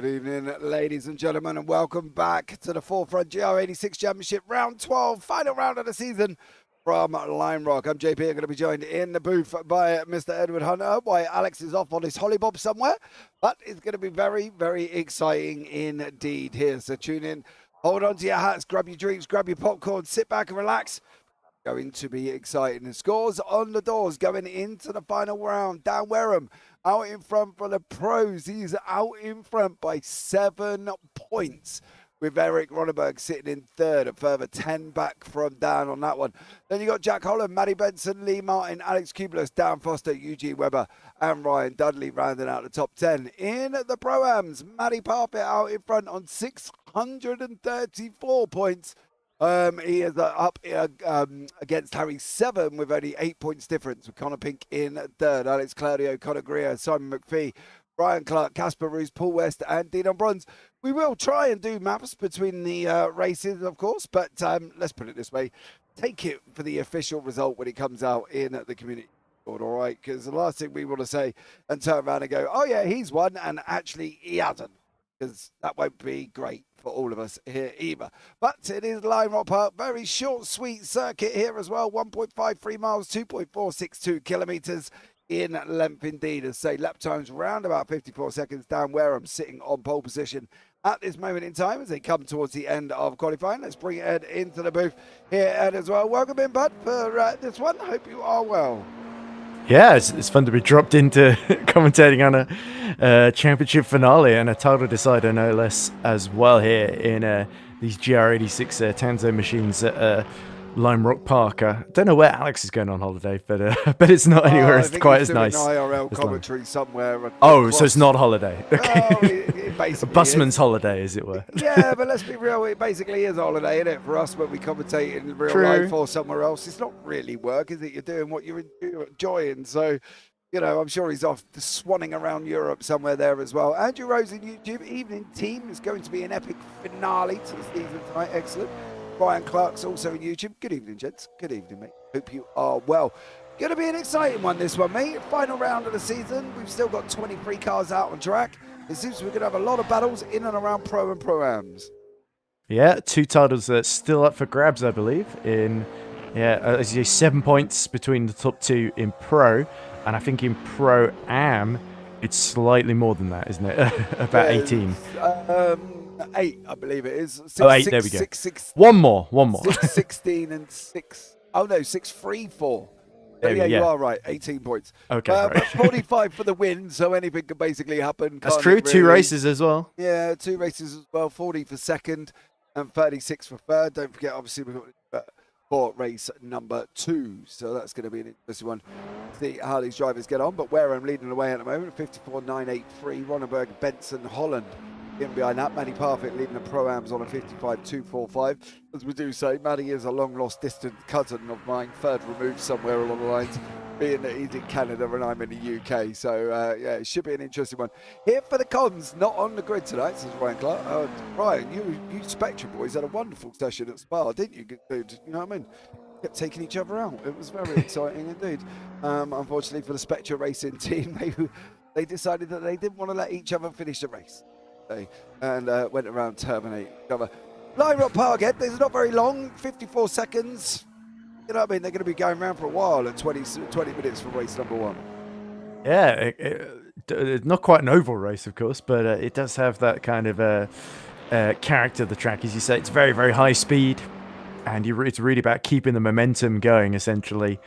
Good evening, ladies and gentlemen, and welcome back to the Forefront GR86 Championship Round 12, final round of the season from Lime Rock. I'm JP. I'm going to be joined in the booth by Mr. Edward Hunter, while Alex is off on his hollybob somewhere, but it's going to be very, very exciting indeed here. So tune in, hold on to your hats, grab your drinks, grab your popcorn, sit back and relax. Going to be exciting. The scores on the doors going into the final round. Dan Wareham out in front for the pros. He's out in front by 7 points, with Eric Ronneberg sitting in third, a further 10 back from Dan on that one. Then you got Jack Holland, Maddie Benson, Lee Martin, Alex Kublis, Dan Foster, Eugene Webber, and Ryan Dudley rounding out the top 10. In the Pro-Ams, Maddie Partfitt out in front on 634 points. He is up against Harry 7 with only 8 points difference, with Connor Pink in third, Alex Claudio, Conor Greer, Simon McPhee, Brian Clark, Casper Roos, Paul West, and Dean on bronze. We will try and do maths between the races, of course, but let's put it this way. Take it for the official result when it comes out in the community board, all right? Because the last thing we want to say and turn around and go, oh, yeah, he's won, and actually he hasn't, because that won't be great for all of us here either. But it is Lime Rock Park, very short, sweet circuit here as well. 1.53 miles, 2.462 kilometers in length indeed. As say, lap times round about 54 seconds. Dan Wareham sitting on pole position at this moment in time as they come towards the end of qualifying. Let's bring Ed into the booth here, Ed, as well. Welcome in, bud, for this one. Hope you are well. Yeah, it's fun to be dropped into commentating on a championship finale and a title decider, no less, as well here in these GR86 Tanso machines at Lime Rock Park. I don't know where Alex is going on holiday, but it's not anywhere quite as nice. IRL commentary somewhere. Oh, so it's not holiday. Okay. Oh, it basically a busman's is. holiday, as it were. Yeah, but let's be real. It basically is a holiday, isn't it, for us when we commentate in real life or somewhere else. It's not really work, is it? You're doing what you're enjoying. So, you know, I'm sure he's off swanning around Europe somewhere there as well. Andrew Rose in YouTube Evening Team is going to be an epic finale to the season tonight. Excellent. Brian Clark's also in YouTube. Good evening, gents. Good evening, mate. Hope you are well. Going to be an exciting one, this one, mate. Final round of the season. We've still got 23 cars out on track. It seems we're going to have a lot of battles in and around Pro and Pro-Ams. Yeah, 2 titles still up for grabs, I believe. As you say, 7 points between the top 2 in Pro. And I think in Pro-Am, it's slightly more than that, isn't it? About 18. 8, I believe it is. 8, there we go. One more. 6, 16 and 6. Oh, no, 6, 3, 4. Yeah, you are right. 18 points. Okay, but 45 for the win, so anything can basically happen. That's true. Really? 2 races as well. Yeah, 2 races as well. 40 for second and 36 for third. Don't forget, obviously, we've got for race number 2. So that's going to be an interesting one. See how these drivers get on. But Wareham leading the way at the moment. 54.983. Ronneberg, Benson, Holland. In behind that, Maddie Partfitt leading the Pro-Ams on a 55.245. As we do say, Maddie is a long-lost distant cousin of mine, third removed somewhere along the lines, being that he's in Canada and I'm in the UK. So, yeah, it should be an interesting one. Here for the cons, not on the grid tonight, says Ryan Clark. Ryan, you Spectrum boys had a wonderful session at Spa, didn't you, dude? You know what I mean? Kept taking each other out. It was very exciting indeed. Unfortunately for the Spectre Racing team, they decided that they didn't want to let each other finish the race. And went around terminating each other. Lime Rock Park, Ed, there's not very long, 54 seconds. You know what I mean? They're going to be going around for a while at 20 minutes for race number 1. Yeah, it's not quite an oval race, of course, but it does have that kind of character of the track. As you say, it's very, very high speed, and it's really about keeping the momentum going, essentially.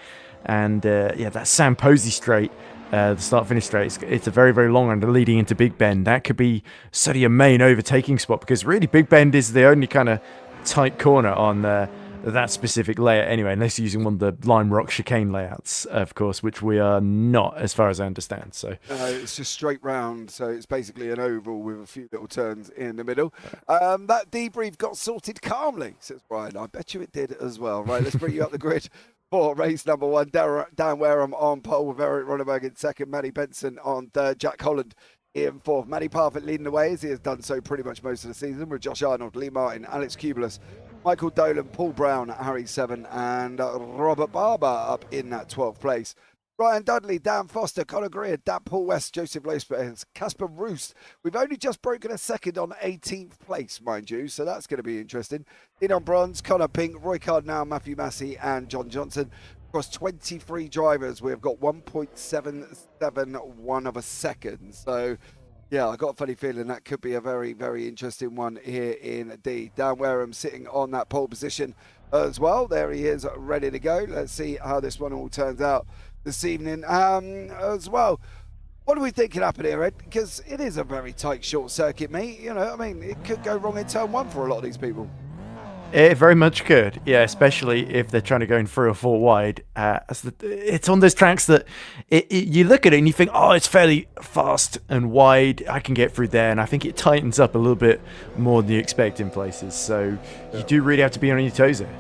And, that Sam Posey straight, the start-finish straight, it's a very, very long one leading into Big Bend. That could be sort of your main overtaking spot, because really Big Bend is the only kind of tight corner on that specific layout anyway, unless you're using one of the Lime Rock chicane layouts, of course, which we are not, as far as I understand. So it's just straight round, so it's basically an oval with a few little turns in the middle. That debrief got sorted calmly, says Brian. I bet you it did as well. Right, let's bring you up the grid. For race number 1, Dan Wareham on pole with Eric Ronneberg in second, Maddie Benson on third, Jack Holland in fourth. Maddie Partfitt leading the way, as he has done so pretty much most of the season, with Josh Arnold, Lee Martin, Alex Kublis, Michael Dolan, Paul Brown, Harry 7, and Robert Barber up in that 12th place. Ryan Dudley, Dan Foster, Conor Greer, Dan Paul West, Joseph Lopez, Casper Roost. We've only just broken a second on 18th place, mind you, so that's going to be interesting. In on bronze, Connor Pink, Roy Cardinal, Matthew Massey, and John Johnson. Across 23 drivers, we've got 1.771 of a second. So, yeah, I got a funny feeling that could be a very, very interesting one here in D. Dan Wareham sitting on that pole position as well. There he is, ready to go. Let's see how this one all turns out this evening as well. What do we think can happen here, Ed? Because it is a very tight short circuit meet. You know, I mean, it could go wrong in turn one for a lot of these people. It very much could, yeah, especially if they're trying to go in 3 or 4 wide. It's on those tracks that you look at it and you think, oh, it's fairly fast and wide. I can get through there, and I think it tightens up a little bit more than you expect in places. So you do really have to be on your toes there.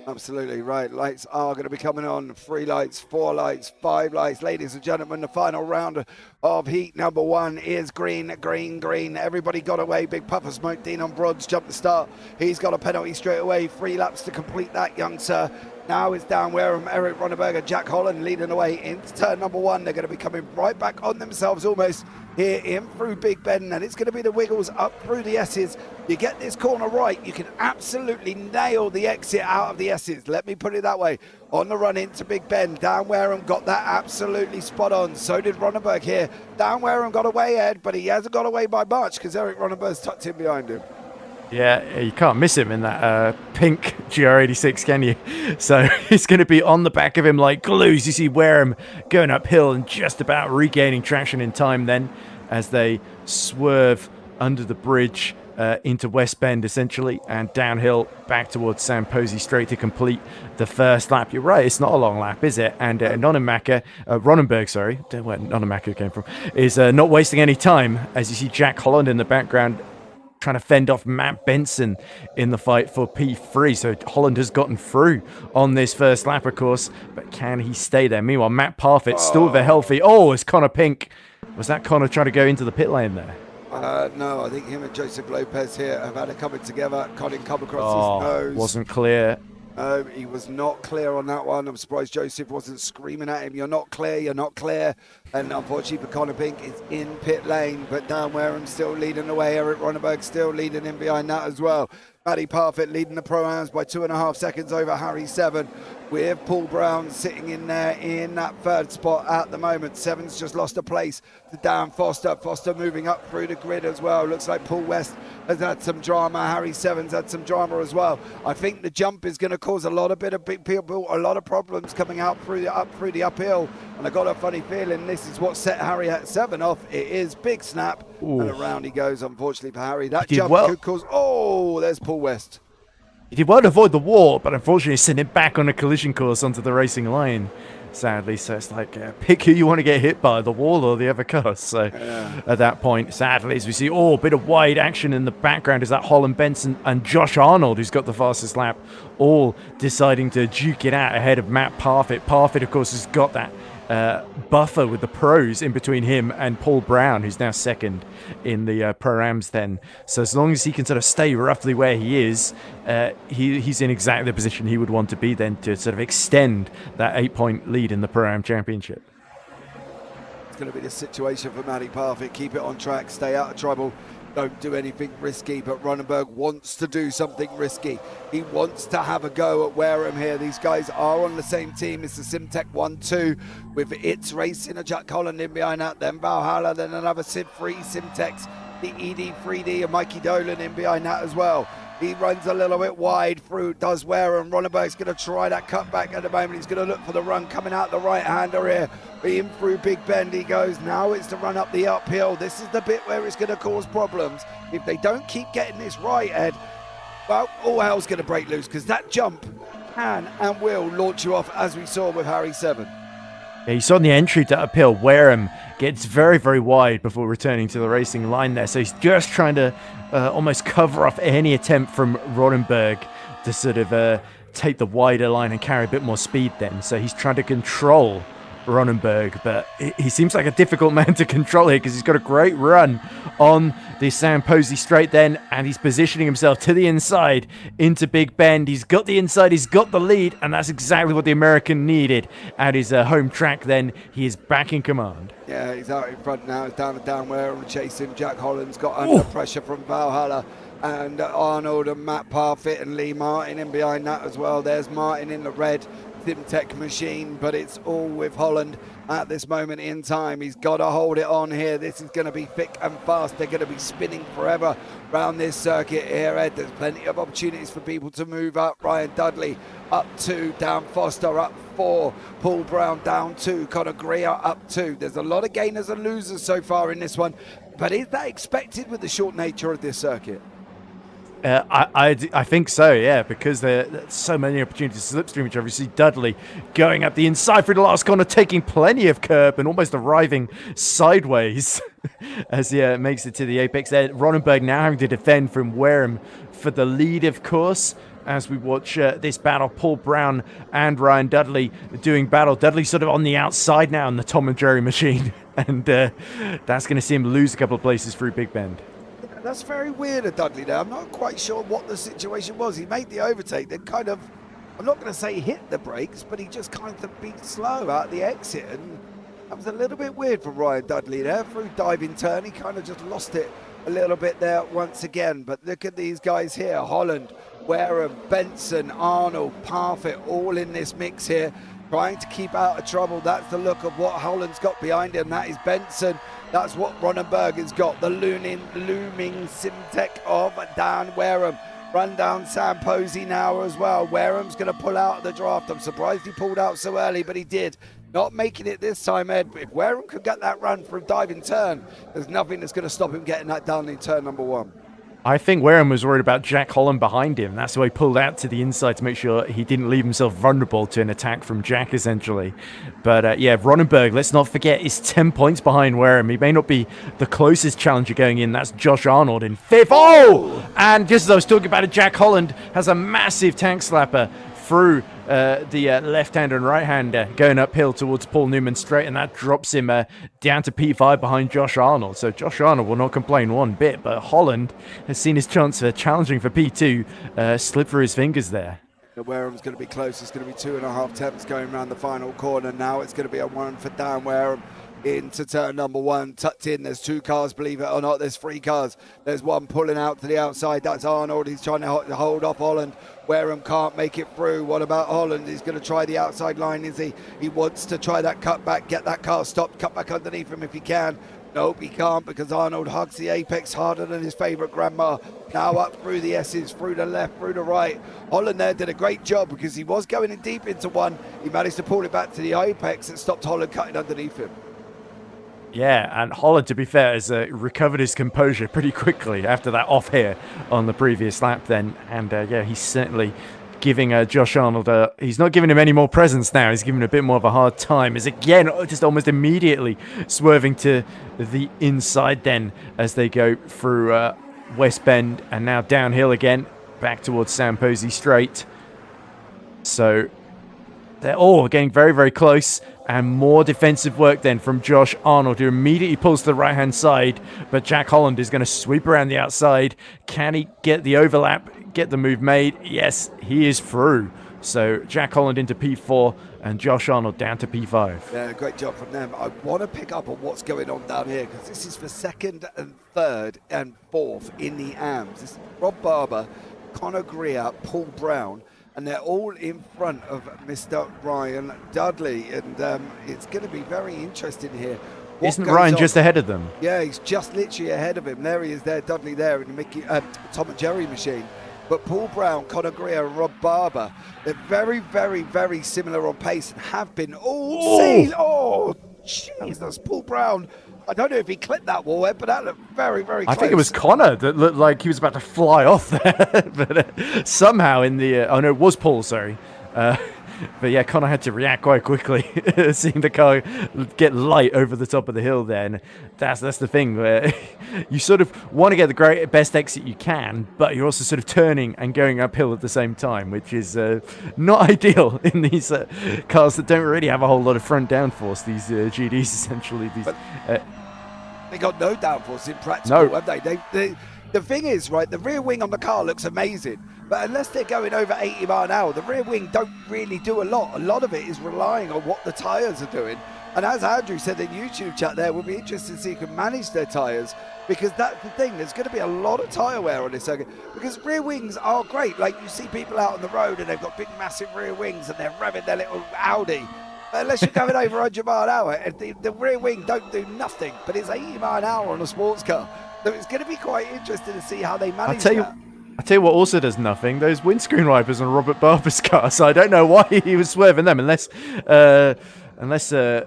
Absolutely right. Lights are going to be coming on. 3 lights, 4 lights, 5 lights. Ladies and gentlemen, the final round of heat number 1 is green, green, green. Everybody got away. Big puff of smoke. Dean on Bronze jumped the start. He's got a penalty straight away. 3 laps to complete that, young sir. Now it's Dan Wareham, Eric Ronneberger, Jack Holland leading away into turn number 1. They're going to be coming right back on themselves almost here in through Big Ben, and it's going to be the wiggles up through the S's. You get this corner right, you can absolutely nail the exit out of the S's. Let me put it that way. On the run into Big Ben, Dan Wareham got that absolutely spot on. So did Ronneberg here. Dan Wareham got away, Ed, but he hasn't got away by much because Eric Ronneberg's tucked in behind him. Yeah, you can't miss him in that pink GR86, can you? So he's going to be on the back of him like glues. You see Wareham going uphill and just about regaining traction in time then as they swerve under the bridge into West Bend, essentially, and downhill back towards Sam Posey straight to complete the first lap. You're right, it's not a long lap, is it? And Ronneberg, sorry, don't know where Nonamaker came from, is not wasting any time as you see Jack Holland in the background trying to fend off Matt Benson in the fight for P3. So Holland has gotten through on this first lap, of course, but can he stay there? Meanwhile, Matt Partfitt still with a healthy... Oh, it's Connor Pink. Was that Connor trying to go into the pit lane there? No, I think him and Joseph Lopez here have had a coming together. Colin come across his nose. Wasn't clear. No, he was not clear on that one. I'm surprised Joseph wasn't screaming at him, you're not clear, you're not clear. And unfortunately for Connor Pink, it's in pit lane, but Dan Wareham still leading the way. Eric Ronneberg still leading in behind that as well. Matty Partfitt leading the Pro-Ams by 2.5 seconds over Harry 7, with Paul Brown sitting in there in that 3rd spot at the moment. 7's just lost a place to Dan Foster. Foster moving up through the grid as well. Looks like Paul West has had some drama. Harry 7's had some drama as well. I think the jump is going to cause a lot of problems coming out through the uphill. And I got a funny feeling this is what set Harry at 7 off. It is big snap. Ooh. And around he goes, unfortunately for Harry. That jump could cause... Oh, there's Paul West. He did well to avoid the wall, but unfortunately sent it back on a collision course onto the racing line, sadly. So it's like, pick who you want to get hit by, the wall or the other car. So at that point, sadly, as we see, a bit of wide action in the background is that Holland Benson and Josh Arnold, who's got the fastest lap, all deciding to duke it out ahead of Matt Partfitt. Partfitt, of course, has got that buffer with the pros in between him and Paul Brown, who's now 2nd in the Pro-Ams then. So as long as he can sort of stay roughly where he is, he's in exactly the position he would want to be then to sort of extend that 8-point lead in the Pro-Am Championship. It's going to be the situation for Matty Partfitt. Keep it on track, stay out of trouble. Don't do anything risky, but Ronneberg wants to do something risky. He wants to have a go at Wareham here. These guys are on the same team. It's the Simtech 1-2 with It's Racing, a Jack Holland in behind that, then Valhalla, then another Sim3 Simtex, the ED3D and Mikey Dolan in behind that as well. He runs a little bit wide through, does Wareham. Ronneberg's going to try that cutback at the moment. He's going to look for the run coming out the right-hander here. In through Big Bend he goes. Now it's to run up the uphill. This is the bit where it's going to cause problems. If they don't keep getting this right, Ed, well, all hell's going to break loose because that jump can and will launch you off, as we saw with Harry 7. Yeah, you saw in the entry to uphill, Wareham gets very, very wide before returning to the racing line there. So he's just trying to almost cover off any attempt from Ronneberg to sort of take the wider line and carry a bit more speed then. So he's trying to control Ronenberg, but he seems like a difficult man to control here because he's got a great run on the Samposi straight then, and he's positioning himself to the inside into Big Bend. He's got the inside, he's got the lead, and that's exactly what the American needed at his home track then. He is back in command. Yeah, he's out in front now. He's down and down where we're chasing. Jack Holland's got under pressure from Valhalla, and Arnold and Matt Partfitt and Lee Martin in behind that as well. There's Martin in the red Simtech machine, but it's all with Holland at this moment in time. He's got to hold it on here. This is going to be thick and fast. They're going to be spinning forever around this circuit here, Ed. There's plenty of opportunities for people to move up. Ryan Dudley up 2, Dan Foster up 4, Paul Brown down 2, Conor Greer up 2. There's a lot of gainers and losers so far in this one, but is that expected with the short nature of this circuit? I think so, yeah, because there's so many opportunities to slipstream each other. You see Dudley going up the inside through the last corner, taking plenty of curb and almost arriving sideways as he makes it to the apex there. Ronenberg now having to defend from Wareham for the lead, of course, as we watch this battle. Paul Brown and Ryan Dudley doing battle. Dudley sort of on the outside now in the Tom and Jerry machine, and that's going to see him lose a couple of places through Big Bend. That's very weird of Dudley there. I'm not quite sure what the situation was. He made the overtake, then kind of, I'm not going to say hit the brakes, but he just kind of beat slow out the exit. And that was a little bit weird for Ryan Dudley there. Through diving turn, he kind of just lost it a little bit there once again. But look at these guys here. Holland, Wareham, Benson, Arnold, Parfitt, all in this mix here, trying to keep out of trouble. That's the look of what Holland's got behind him. That is Benson. That's what Ronenberg has got. The looming Simtech of Dan Wareham. Run down Samposi now as well. Wareham's going to pull out of the draft. I'm surprised he pulled out so early, but he did. Not making it this time, Ed. If Wareham could get that run for a diving turn, there's nothing that's going to stop him getting that down in turn number 1. I think Wareham was worried about Jack Holland behind him. That's why he pulled out to the inside to make sure he didn't leave himself vulnerable to an attack from Jack, essentially. But yeah, Ronenberg, let's not forget, is 10 points behind Wareham. He may not be the closest challenger going in. That's Josh Arnold in 5th. Oh! And just as I was talking about it, Jack Holland has a massive tank slapper through the left-hander and right-hander going uphill towards Paul Newman straight, and that drops him down to P5 behind Josh Arnold. So Josh Arnold will not complain one bit, but Holland has seen his chance for challenging for P2 slip through his fingers there. Wareham's going to be close. It's going to be 2.5 attempts going around the final corner now. It's going to be a 1 for Dan Wareham into turn number 1, tucked in. There's 2 cars, believe it or not. There's 3 cars. There's one pulling out to the outside. That's Arnold. He's trying to hold off Holland. Wareham can't make it through. What about Holland? He's going to try the outside line, is he? He wants to try that cutback, get that car stopped, cut back underneath him if he can. Nope, he can't, because Arnold hugs the apex harder than his favourite grandma. Now up through the S's, through the left, through the right. Holland there did a great job because he was going in deep into one. He managed to pull it back to the apex and stopped Holland cutting underneath him. Yeah, and Holland, to be fair, has recovered his composure pretty quickly after that off here on the previous lap then. And yeah, he's certainly giving Josh Arnold, he's not giving him any more presence now. He's giving him a bit more of a hard time. Is again, just almost immediately swerving to the inside then as they go through West Bend and now downhill again, back towards Samposi straight. So they're all getting very, very close. And more defensive work then from Josh Arnold, who immediately pulls to the right-hand side. But Jack Holland is going to sweep around the outside. Can he get the overlap, get the move made? Yes, he is through. So Jack Holland into P4 and Josh Arnold down to P5. Yeah, great job from them. I want to pick up on what's going on down here, because this is for 2nd and 3rd and 4th in the AMs. This is Rob Barber, Conor Greer, Paul Brown, and they're all in front of Mr. Ryan Dudley, and it's going to be very interesting here. Isn't Ryan just ahead of them? Yeah, he's just literally ahead of him. There he is there, Dudley there in the Tom and Jerry machine. But Paul Brown, Conor Greer and Rob Barber, they're very, very, very similar on pace and have been all season. Oh, Jesus, Paul Brown. I don't know if he clipped that wall, but that looked very, very close. I think it was Connor that looked like he was about to fly off there. But somehow in the... oh, no, it was Paul, sorry. But yeah, Connor had to react quite quickly, seeing the car get light over the top of the hill there. And that's the thing, where you sort of want to get the best exit you can, but you're also sort of turning and going uphill at the same time, which is not ideal in these cars that don't really have a whole lot of front downforce, these GDs essentially. They got no downforce in practical, No. have they? The thing is, right, the rear wing on the car looks amazing, but unless they're going over 80 mile an hour, the rear wing don't really do a lot. A lot of it is relying on what the tyres are doing. And as Andrew said in YouTube chat there, we'll be interested to see who can manage their tyres, because that's the thing. There's going to be a lot of tyre wear on this circuit, because rear wings are great. Like, you see people out on the road and they've got big, massive rear wings and they're revving their little Audi. Unless you're going over 100 mile an hour, the rear wing don't do nothing, but it's 80 mile an hour on a sports car. So it's going to be quite interesting to see how they manage that. I'll tell you what also does nothing. Those windscreen wipers on Robert Barber's car. So I don't know why he was swerving them, unless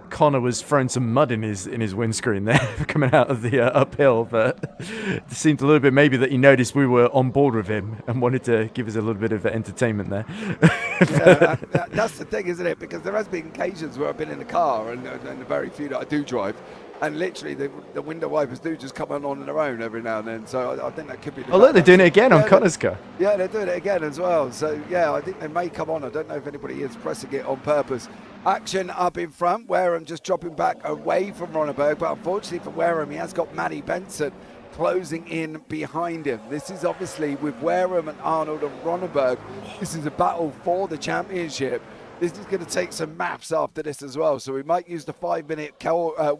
Connor was throwing some mud in his windscreen there coming out of the uphill. But it seemed a little bit maybe that he noticed we were on board with him and wanted to give us a little bit of entertainment there. That's the thing, isn't it? Because there has been occasions where I've been in the car, and the very few that I do drive, and literally the window wipers do just come on their own every now and then. So I think that could be the look, they're doing it again on Connor's car. Yeah, they're doing it again as well. So yeah, I think they may come on. I don't know if anybody is pressing it on purpose. Action up in front. Wareham just dropping back away from Ronneberg, but unfortunately for Wareham, he has got Matty Benson closing in behind him. This is obviously with Wareham and Arnold and Ronneberg. This is a battle for the championship. This is going to take some maths after this as well, so we might use the 5-minute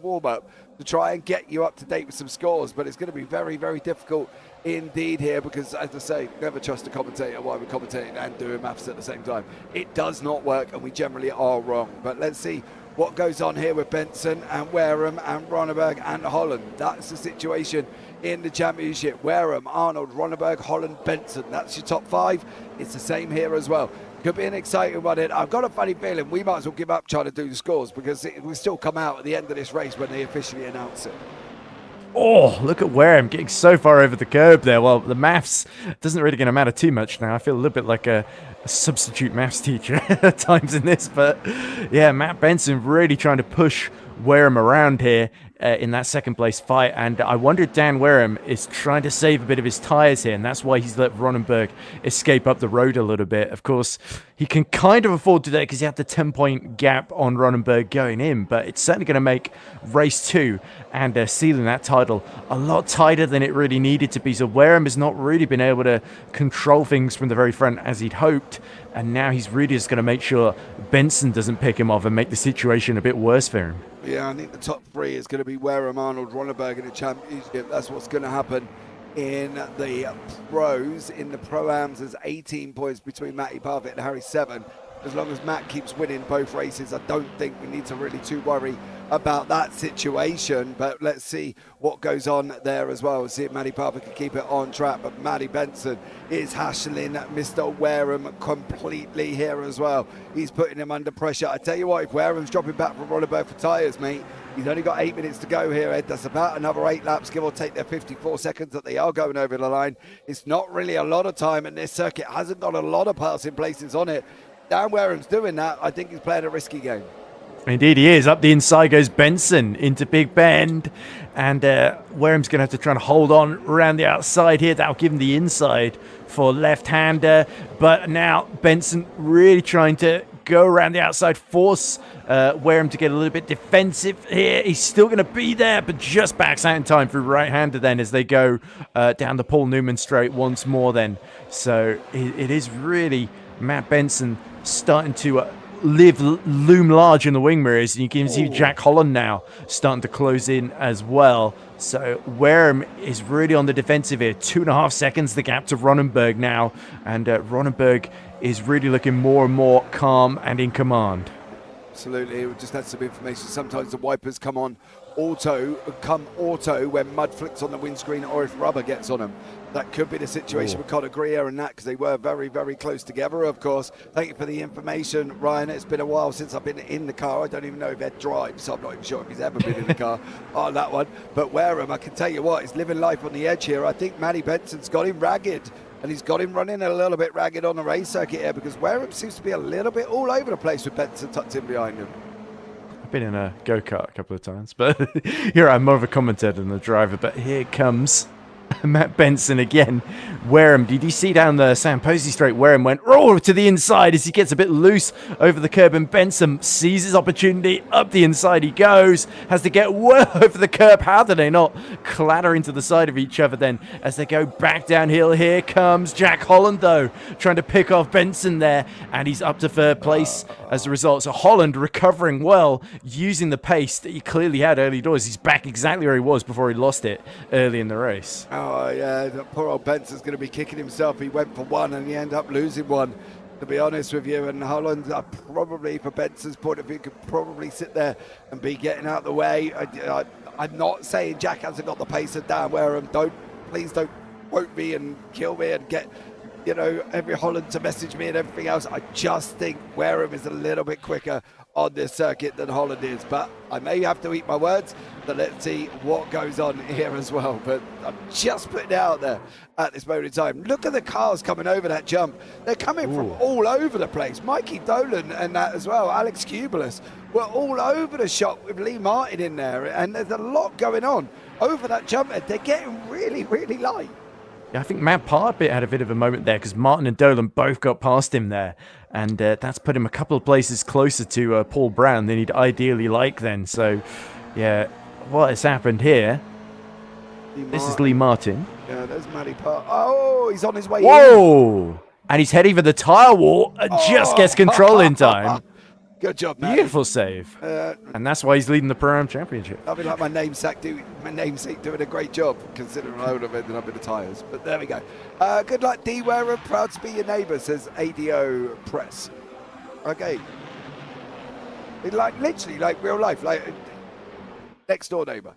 warm-up to try and get you up to date with some scores, but it's going to be very, very difficult indeed here, because, as I say, never trust a commentator while we're commentating and doing maths at the same time. It does not work, and we generally are wrong. But let's see what goes on here with Benson and Wareham and Ronneberg and Holland. That's the situation in the championship. Wareham, Arnold, Ronneberg, Holland, Benson. That's your top 5. It's the same here as well. Could be an exciting one. I've got a funny feeling we might as well give up trying to do the scores, because it will still come out at the end of this race when they officially announce it. Oh, look at Wareham getting so far over the curb there. Well, the maths doesn't really going to matter too much now. I feel a little bit like a substitute maths teacher at times in this. But yeah, Matt Benson really trying to push Wareham around here in that second place fight. And I wonder if Dan Wareham is trying to save a bit of his tyres here, and that's why he's let Ronneberg escape up the road a little bit. Of course, he can kind of afford to do that because he had the 10-point gap on Ronneberg going in, but it's certainly going to make race 2 and sealing that title a lot tighter than it really needed to be. So Wareham has not really been able to control things from the very front as he'd hoped, and now he's really just going to make sure Benson doesn't pick him off and make the situation a bit worse for him. Yeah, I think the top 3 is going to be Wareham, Arnold, Ronneberg in the championship. That's what's going to happen in the pros. In the Pro-Ams, there's 18 points between Matty Partfitt and Harry 7. As long as Matt keeps winning both races, I don't think we need to really too worry about that situation. But let's see what goes on there as well. See if Matty Partfitt can keep it on track. But Matty Benson is hassling Mr. Wareham completely here as well. He's putting him under pressure. I tell you what, if Wareham's dropping back from Ronneberg for tyres, mate, he's only got 8 minutes to go here, Ed. That's about another 8 laps, give or take their 54 seconds that they are going over the line. It's not really a lot of time, and this circuit hasn't got a lot of passing places on it. Dan Wareham's doing that. I think he's playing a risky game. Indeed he is. Up the inside goes Benson into Big Bend, and Wareham's going to have to try and hold on around the outside here. That'll give him the inside for left-hander, but now Benson really trying to go around the outside, force Wareham to get a little bit defensive here. He's still going to be there, but just backs out in time through right-hander then as they go down the Paul Newman straight once more then. So it is really Matt Benson starting to loom large in the wing mirrors, and you can see Jack Holland now starting to close in as well. So Wareham is really on the defensive here. 2.5 seconds the gap to Ronneberg now, and Ronneberg is really looking more and more calm and in command. Absolutely. We just had some information. Sometimes the wipers come auto when mud flicks on the windscreen or if rubber gets on them. That could be the situation with Conor Greer and that, because they were very, very close together, of course. Thank you for the information, Ryan. It's been a while since I've been in the car. I don't even know if Ed drives, so I'm not even sure if he's ever been in the car on that one. But Wareham, I can tell you what, he's living life on the edge here. I think Matty Benson's got him ragged and he's got him running a little bit ragged on the race circuit here because Wareham seems to be a little bit all over the place with Benson tucked in behind him. I've been in a go-kart a couple of times, but here I'm more of a commentator than the driver. But here comes Matt Benson again. Wareham, did you see down the Sam Posey straight? Wareham went to the inside as he gets a bit loose over the curb, and Benson sees his opportunity. Up the inside he goes, has to get well over the curb. How do they not clatter into the side of each other then as they go back downhill? Here comes Jack Holland, though, trying to pick off Benson there, and he's up to third place as a result. So Holland recovering well, using the pace that he clearly had early doors. He's back exactly where he was before he lost it early in the race. Oh, yeah, that poor old Benson's going to be kicking himself. He went for one and he ended up losing one, to be honest with you. And Holland, probably, for Benson's point of view, could probably sit there and be getting out of the way. I'm not saying Jack hasn't got the pace of Dan Wareham. Please don't quote me and kill me and get, every Holland to message me and everything else. I just think Wareham is a little bit quicker on this circuit than Holland is, but I may have to eat my words. So let's see what goes on here as well. But I'm just putting it out there at this moment in time. Look at the cars coming over that jump. They're coming from all over the place. Mikey Dolan and that as well. Alex Kubelis were all over the shop with Lee Martin in there. And there's a lot going on over that jump. They're getting really, really light. Yeah, I think Matt Partfitt had a bit of a moment there because Martin and Dolan both got past him there. And that's put him a couple of places closer to Paul Brown than he'd ideally like then. So, yeah, what has happened here? This is Lee Martin. Yeah, there's Matty Part. Oh, he's on his way in. Whoa! And he's heading for the tyre wall and just gets control in time. Good job, Matty. Beautiful save. And that's why he's leading the Pro-Am Championship. I mean, like my namesake doing a great job, considering I would have ended up in the tyres. But there we go. Good luck, D. Wareham. Proud to be your neighbour, says ADO Press. Okay. Literally, like real life, like next door neighbour.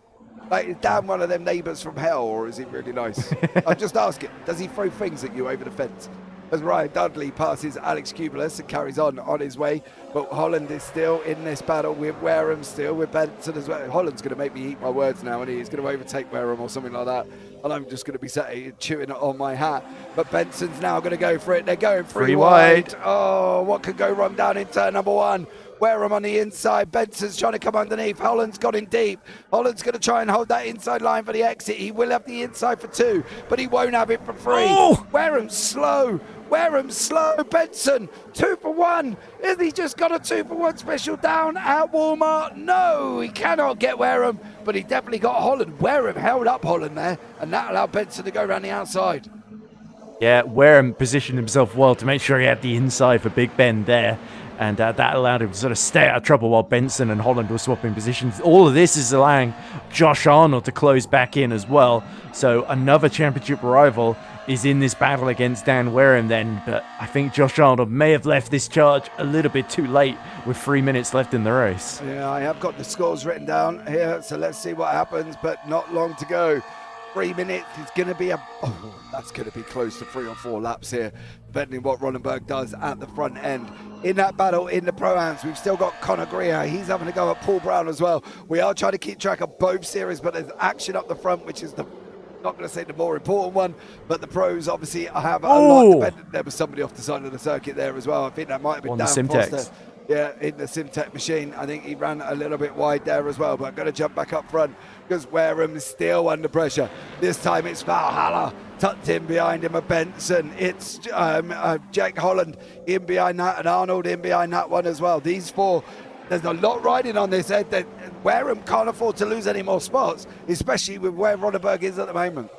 Like, is Dan one of them neighbours from hell, or is he really nice? I'm just asking, does he throw things at you over the fence? As Ryan Dudley passes Alex Kubelis and carries on his way. But Holland is still in this battle with Wareham, still with Benson as well. Holland's going to make me eat my words now, and he's going to overtake Wareham or something like that. And I'm just going to be sat here chewing on my hat. But Benson's now going to go for it. They're going free wide. Oh, what could go wrong down in turn number one? Wareham on the inside. Benson's trying to come underneath. Holland's got in deep. Holland's going to try and hold that inside line for the exit. He will have the inside for two, but he won't have it for three. Oh! Wareham's slow. Wareham's slow. Benson, 2 for 1. Has he just got a 2 for 1 special down at Walmart? No, he cannot get Wareham, but he definitely got Holland. Wareham held up Holland there, and that allowed Benson to go around the outside. Yeah, Wareham positioned himself well to make sure he had the inside for Big Ben there. And that allowed him to sort of stay out of trouble while Benson and Holland were swapping positions. All of this is allowing Josh Arnold to close back in as well. So another championship rival is in this battle against Dan Wareham then. But I think Josh Arnold may have left this charge a little bit too late with 3 minutes left in the race. Yeah, I have got the scores written down here, so let's see what happens, but not long to go. 3 minutes is going to be that's going to be close to 3 or 4 laps here, depending on what Ronenberg does at the front end. In that battle in the Pro-Ams, we've still got Conor Greer. He's having a go at Paul Brown as well. We are trying to keep track of both series, but there's action up the front, which is not going to say the more important one, but the pros obviously have a lot dependent. There was somebody off the side of the circuit there as well. I think that might have been Dan Foster. Yeah, in the Simtech machine. I think he ran a little bit wide there as well, but I'm going to jump back up front because Wareham is still under pressure. This time it's Valhalla tucked in behind him, a Benson. It's Jack Holland in behind that, and Arnold in behind that one as well. These four, there's a lot riding on this head. That Wareham can't afford to lose any more spots, especially with where Ronenberg is at the moment.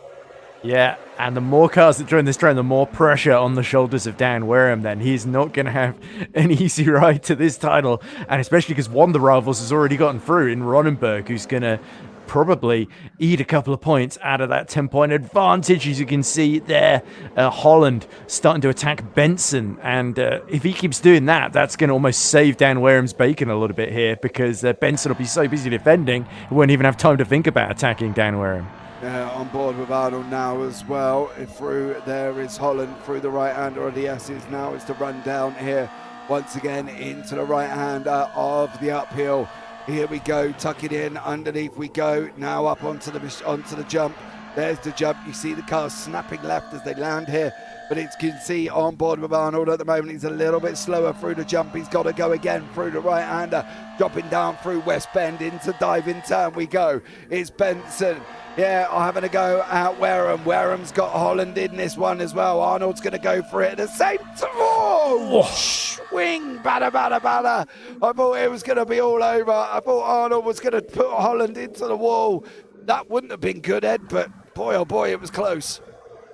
Yeah, and the more cars that join this train, the more pressure on the shoulders of Dan Wareham then. He's not going to have an easy ride to this title, and especially because one of the rivals has already gotten through in Ronenberg, who's going to probably eat a couple of points out of that 10-point advantage. As you can see there, Holland starting to attack Benson, and if he keeps doing that, that's going to almost save Dan Wareham's bacon a little bit here, because Benson will be so busy defending, he won't even have time to think about attacking Dan Wareham. On board with Arnold now as well. Through there is Holland through the right hander of the S's. Now is to run down here once again into the right hander of the uphill. Here we go, tuck it in, underneath we go. Now up onto the jump. There's the jump. You see the car snapping left as they land here. But you can see on board with Arnold at the moment. He's a little bit slower through the jump. He's got to go again through the right-hander. Dropping down through West Bend into diving turn we go. It's Benson. Yeah, having a go at Wareham. Wareham's got Holland in this one as well. Arnold's going to go for it at the same time. Oh, swing, batter. I thought it was going to be all over. I thought Arnold was going to put Holland into the wall. That wouldn't have been good, Ed, but boy, oh boy, it was close.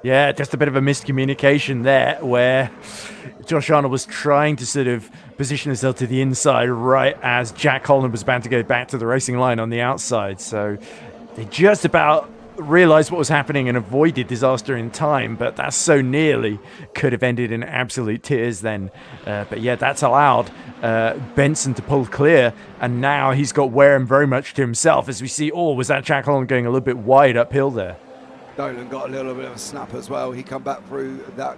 Yeah, just a bit of a miscommunication there where Josh Arnold was trying to sort of position himself to the inside right as Jack Holland was about to go back to the racing line on the outside. So they just about realized what was happening and avoided disaster in time, but that so nearly could have ended in absolute tears then. But yeah, that's allowed Benson to pull clear, and now he's got Wareham very much to himself as we see, was that Jack Holland going a little bit wide uphill there? Dolan got a little bit of a snap as well. He come back through that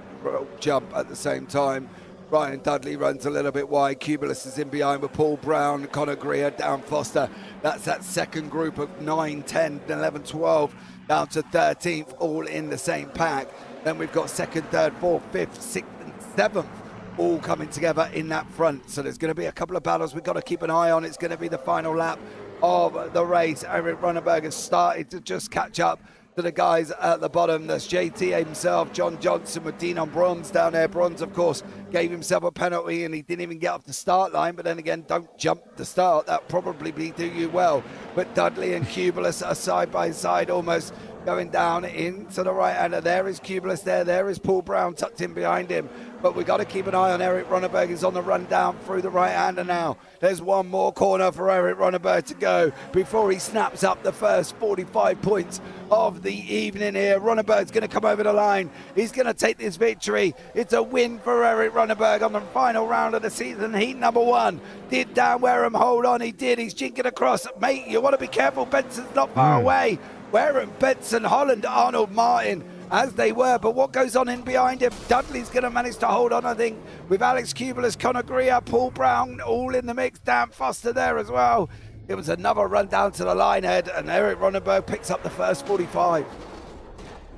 jump at the same time. Ryan Dudley runs a little bit wide. Cubulus is in behind with Paul Brown, Conor Greer, down Foster. That's that second group of 9, 10, 11, 12, down to 13th, all in the same pack. Then we've got second, third, fourth, fifth, sixth, and seventh all coming together in that front. So there's going to be a couple of battles we've got to keep an eye on. It's going to be the final lap of the race. Eric Runneberg has started to just catch up to the guys at the bottom. There's JT himself, John Johnson with Dean on bronze down there. Bronze, of course, gave himself a penalty and he didn't even get off the start line. But then again, don't jump the start. That probably do you well. But Dudley and Cubulus are side by side, almost going down into the right hander. There is Cubulus there is Paul Brown tucked in behind him. But we've got to keep an eye on Eric Runneberg. He's on the run down through the right hander now. There's one more corner for Eric Runneberg to go before he snaps up the first 45 points of the evening here. Runneberg's going to come over the line. He's going to take this victory. It's a win for Eric Runneberg on the final round of the season. Heat number 1. Did Dan Wareham hold on? He did. He's jinking across. Mate, you want to be careful. Benson's not far away. Wareham, Benson, Holland, Arnold, Martin, as they were, but what goes on in behind him? Dudley's going to manage to hold on, I think, with Alex Cubulus, Conor Greer, Paul Brown, all in the mix. Dan Foster there as well. It was another run down to the line head, and Eric Runneberg picks up the first 45.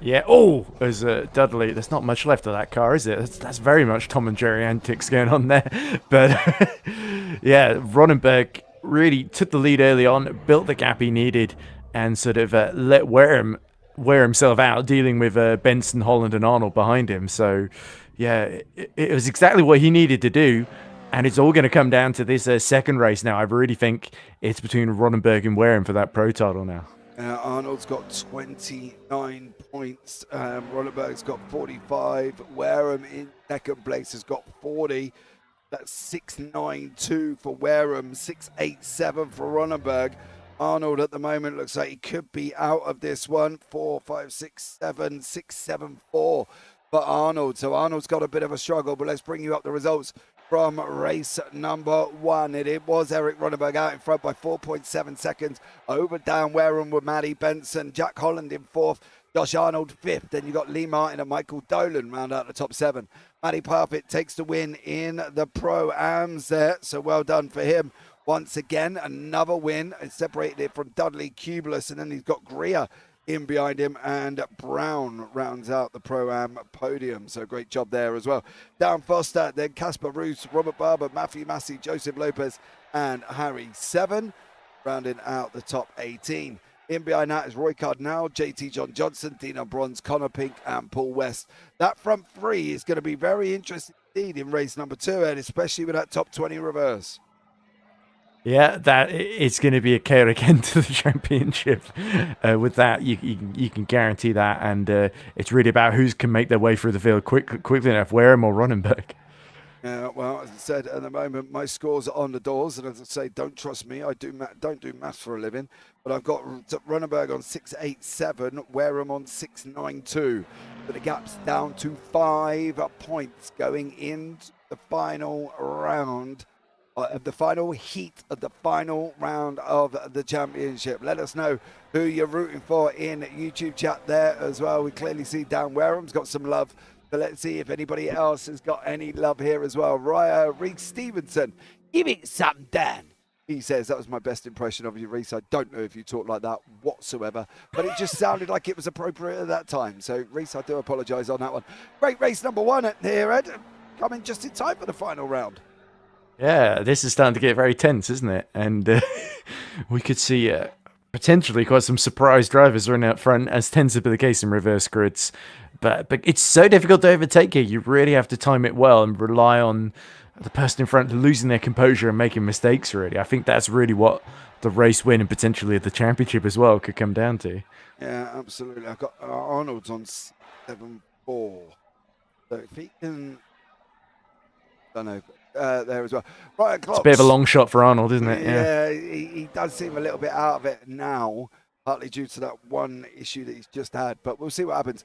Yeah, as Dudley, there's not much left of that car, is it? That's very much Tom and Jerry antics going on there. But yeah, Runneberg really took the lead early on, built the gap he needed, and sort of let Wareham wear himself out, dealing with Benson, Holland, and Arnold behind him. So, yeah, it was exactly what he needed to do, and it's all going to come down to this second race now. I really think it's between Runneberg and Wareham for that pro title now. Arnold's got 29 points. Runneberg's got 45. Wareham in second place has got 40. That's 6.92 for Wareham, 6.87 for Runneberg. Arnold at the moment looks like he could be out of this one. 4, 5, 6, 7, 6, 7, 4 for Arnold. So Arnold's got a bit of a struggle, but let's bring you up the results from race number 1. It was Eric Runneberg out in front by 4.7 seconds over Dan Wareham with Matty Benson. Jack Holland in 4th. Josh Arnold 5th. Then you got Lee Martin and Michael Dolan round out the top 7. Matty Partfitt takes the win in the Pro-Ams there. So well done for him. Once again, another win. It's separated it from Dudley, Cubulus, and then he's got Greer in behind him, and Brown rounds out the Pro-Am podium. So great job there as well. Down Foster, then Casper Roos, Robert Barber, Matthew Massey, Joseph Lopez, and Harry Seven, rounding out the top 18. In behind that is Roy Cardinal, JT John Johnson, Dino Bronze, Connor Pink, and Paul West. That front 3 is going to be very interesting indeed in race number 2, and especially with that top 20 reverse. Yeah, that it's going to be a chaotic end to the championship. With that, you can guarantee that, and it's really about who can make their way through the field quickly enough, Wareham or Runneberg. Well, as I said, at the moment, my scores are on the doors, and as I say, don't trust me. I don't do maths for a living, but I've got Runneberg on 6.87, Wareham on 6.92. But the gap's down to 5 points going into the final round. Of the final heat of the final round of the championship. Let us know who you're rooting for in YouTube chat there as well. We clearly see Dan Wareham's got some love, so let's see if anybody else has got any love here as well. Reece Stevenson, give it some, Dan. He says, that was my best impression of you, Reese. I don't know if you talk like that whatsoever, but it just sounded like it was appropriate at that time. So, Reese, I do apologise on that one. Great race number 1 here, Ed. Coming just in time for the final round. Yeah, this is starting to get very tense, isn't it? And we could see potentially quite some surprise drivers running out front, as tends to be the case in reverse grids. But it's so difficult to overtake here. You really have to time it well and rely on the person in front losing their composure and making mistakes, really. I think that's really what the race win and potentially the championship as well could come down to. Yeah, absolutely. I've got Arnold's on 7-4. So if he can... I don't know. There as well. Right, it's a bit of a long shot for Arnold, isn't it? Yeah, he does seem a little bit out of it now, partly due to that one issue that he's just had, but we'll see what happens.